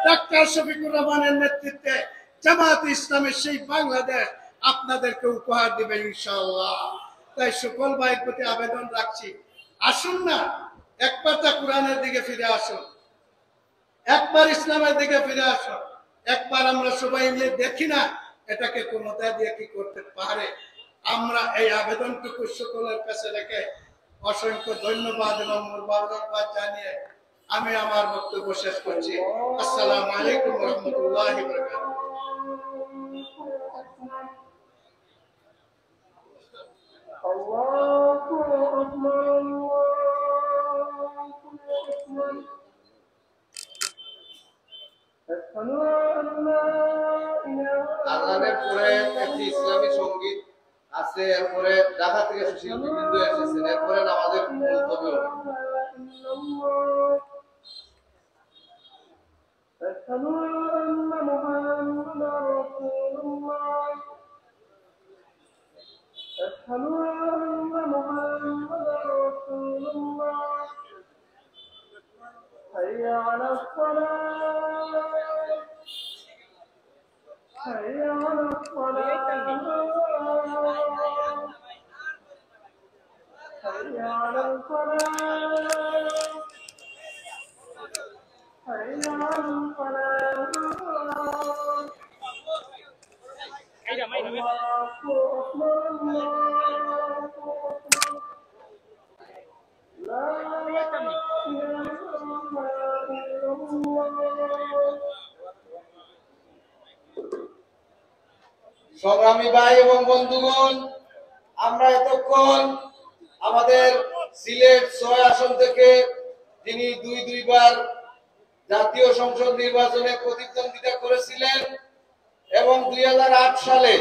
ডাক্তার শফিকুর রহমানের নেতৃত্বে জামাতে ইসলামের সেই বাংলাদেশ আপনাদেরকে উপহার দিবে ইনশাআল্লাহ। তাই সকল ভাইয়ের প্রতি আবেদন রাখছি, আসুন না একবার তা কোরআনের দিকে ফিরে আসুন, একবার ইসলামের দিকে ফিরে আসুন, একবার আমরা সবাই মিলে দেখি না এটাকে ক্ষমতা দিয়ে কি করতে পারে। আমরা এই আবেদনটুকু সকলের কাছে রেখে অসংখ্য ধন্যবাদ এবং মোবারকবাদ জানিয়ে আমি আমার বক্তব্য শেষ করছি। আসসালামু আলাইকুম ওয়া রাহমাতুল্লাহি ওয়া বারাকাতুহু। আজানের পরে একটি ইসলামী সঙ্গীত আছে, এরপরে ঢাকা থেকে শিল্পীবৃন্দ এসেছেন, এরপরে নামাজের মুলতবি হবে। حي على الصلاة حي على الصلاة حي على الصلاة حي على الصلاة الله أكبر الله أكبر لا সংগ্রামী ভাই এবং বন্ধুগণ, আমরা এতক্ষণ আমাদের সিলেট 6 আসন থেকে তিনি 2বার জাতীয় সংসদ নির্বাচনে প্রতিদ্বন্দ্বিতা করেছিলেন এবং 2008 সালে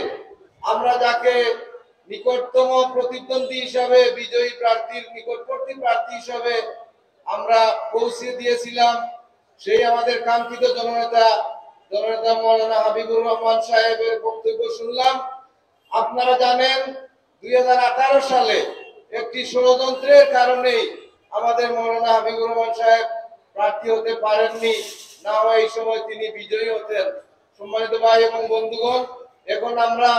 আমরা যাকে নিকটতম প্রতিদ্বন্দ্বী হিসাবে, বিজয়ী প্রার্থীর নিকটবর্তী প্রার্থী হিসাবে আমরা পৌঁছে দিয়েছিলাম। সেই আমাদের কাঙ্ক্ষিত জননেতা মৌলানা হাবিবুর রহমান সাহেবের বক্তব্য শুনলাম। আপনারা জানেন 2018 সালে একটি ষড়যন্ত্রের কারণেই আমাদের মৌলানা হাবিবুর রহমান সাহেব প্রার্থী হতে পারেননি, না হয় এই সময় তিনি বিজয়ী হতেন। সম্মানিত ভাই এবং বন্ধুগণ, এখন আমরা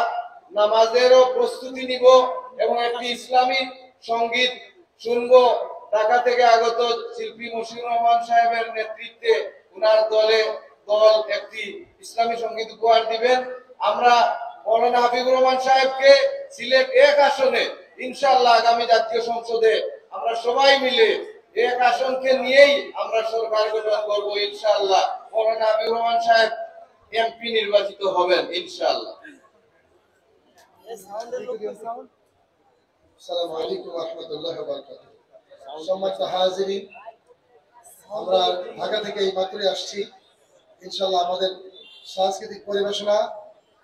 নামাজেরও প্রস্তুতি নিব এবং একটি ইসলামী সঙ্গীত শুনবো। ঢাকা থেকে আগত শিল্পী মশিউর রহমান সাহেবের নেতৃত্বে উনার দল একটি ইসলামী সঙ্গীত উপহার দিবেন। আমরা মৌলানা হাবিবুর রহমান সাহেবকে সিলেট 1 আসনে ইনশাআল্লাহ আগামী জাতীয় সংসদে আমরা সবাই মিলে 1 আসনকে নিয়েই আমরা সরকার গঠন করব ইনশাআল্লাহ। মৌলানা হাবিবুর রহমান সাহেব এমপি নির্বাচিত হবেন ইনশাআল্লাহ। আসসালামু আলাইকুম ওয়া রাহমাতুল্লাহি ওয়া বারাকাতুহু। সম্মানিত হাজিরিন, আমরা ঢাকা থেকে এই মাত্রই আসছি। ইনশাআল্লাহ আমাদের সাংস্কৃতিক পরিবেশনা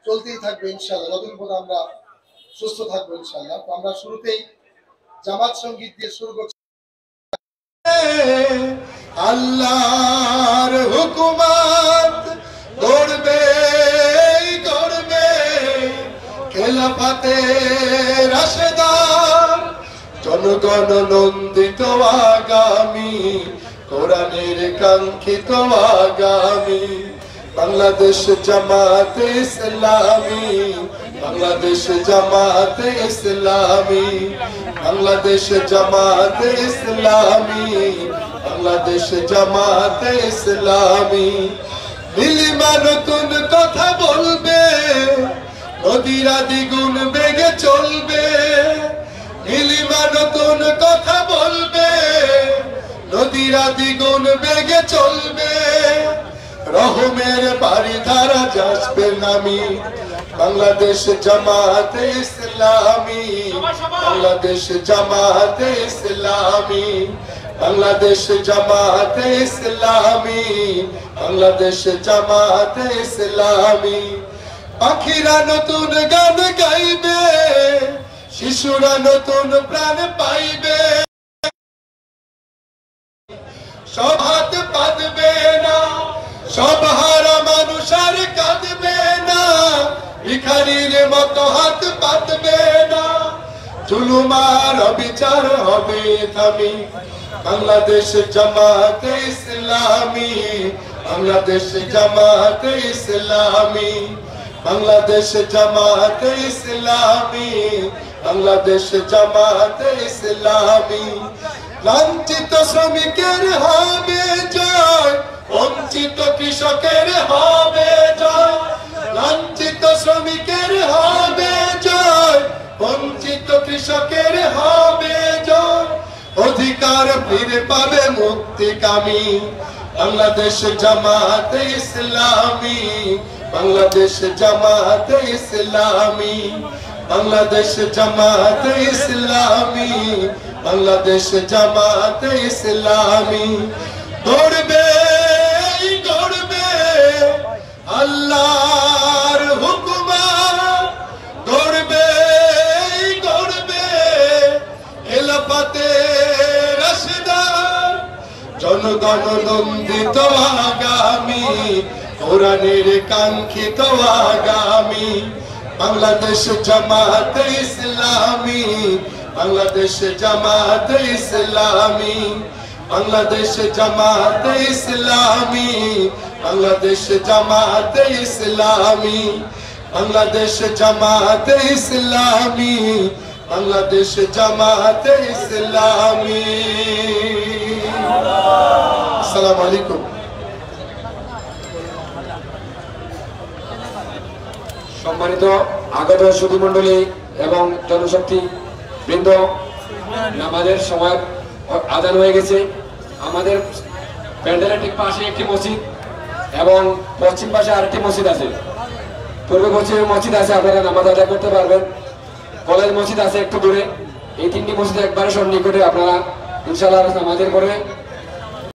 চলতেই থাকবে ইনশাআল্লাহ, যতদিন পর্যন্ত আমরা সুস্থ থাকবো ইনশাআল্লাহ। তো আমরা শুরুতেই জামাত সঙ্গীত দিয়ে শুরু করছি। আল্লাহর হুকুমত গড়বে গড়বে খেলাফতে রাশেদার, জনগণ নন্দিত আগামী, কোরআনের কাঙ্ক্ষিত আগামী। বাংলাদেশ জামাতে ইসলামী, বাংলাদেশ জামাতে ইসলামী, বাংলাদেশ জামাতে ইসলামী, বাংলাদেশ জামাতে ইসলামী। নীলিমা নতুন কথা বলবে, নদীরা দ্বিগুণ বেগে চলবে। নীলিমা নতুন কথা বলবে, নদীরা দ্বিগুণ বেগে চলবে। রহমের বাড়ি ধারা যাসবে নামি, বাংলাদেশ জামাতে ইসলামী, বাংলাদেশ জামাতে ইসলামী, বাংলাদেশ জামাতে ইসলামী, বাংলাদেশ জামাতে ইসলামী। পাখিরা নতুন গান গাইবে, শিশুরা নতুন প্রাণ পাইবে। সব হাত পাতবে না, সব হারা মানুষ আর কাঁদবে না। ভিখারির মতো হাত পাতবে না, জুলুমার অবিচার হবে থামি। বাংলাদেশ জামাতে ইসলামী, বাংলাদেশ জামাতে ইসলামী, বাংলাদেশ জামাতে ইসলামী, বাংলাদেশ জামাতে ইসলামী। লাঞ্ছিত শ্রমিকের হবে জয়, বঞ্চিত কৃষকের হবে জয়। লাঞ্ছিত শ্রমিকের হবে জয়, বঞ্চিত কৃষকের হবে জয়। অধিকার ফিরে পাবে মুক্তিকামী, বাংলাদেশ জামাতে ইসলামী, বাংলাদেশ জামাতে ইসলামী, বাংলাদেশ জামাতে ইসলামী, বাংলাদেশ জামাতে ইসলামী। গড়বে গড়বে আল্লাহর হুকুমত, গড়বে গড়বে খেলাফতে রাশেদার, জনগণ নন্দিত আগামী, কোরআনের কাঙ্ক্ষিত আগামী। বাংলাদেশ জামাতে ইসলামী, বাংলাদেশ জামাতে ইসলামী, বাংলাদেশ জামাতে ইসলামী, বাংলাদেশ জামাতে ইসলামী, বাংলাদেশ জামাতে ইসলামী, বাংলাদেশ জামাতে ইসলামী। আসসালামু আলাইকুম। সম্মানিত আগত সুধীমণ্ডলী এবং জনশক্তি বৃন্দ, আমাদের সময় আজান হয়ে গেছে। আমাদের প্যান্ডেলের ঠিক পাশে একটি মসজিদ এবং পশ্চিম পাশে আরেকটি মসজিদ আছে। পূর্ব পশ্চিমে মসজিদ আছে, আপনারা নামাজ আদায় করতে পারবেন। কলেজ মসজিদ আছে একটু দূরে। এই 3টি মসজিদ একবারে সন্নিকটে, আপনারা ইনশাআল্লাহ নামাজের পরে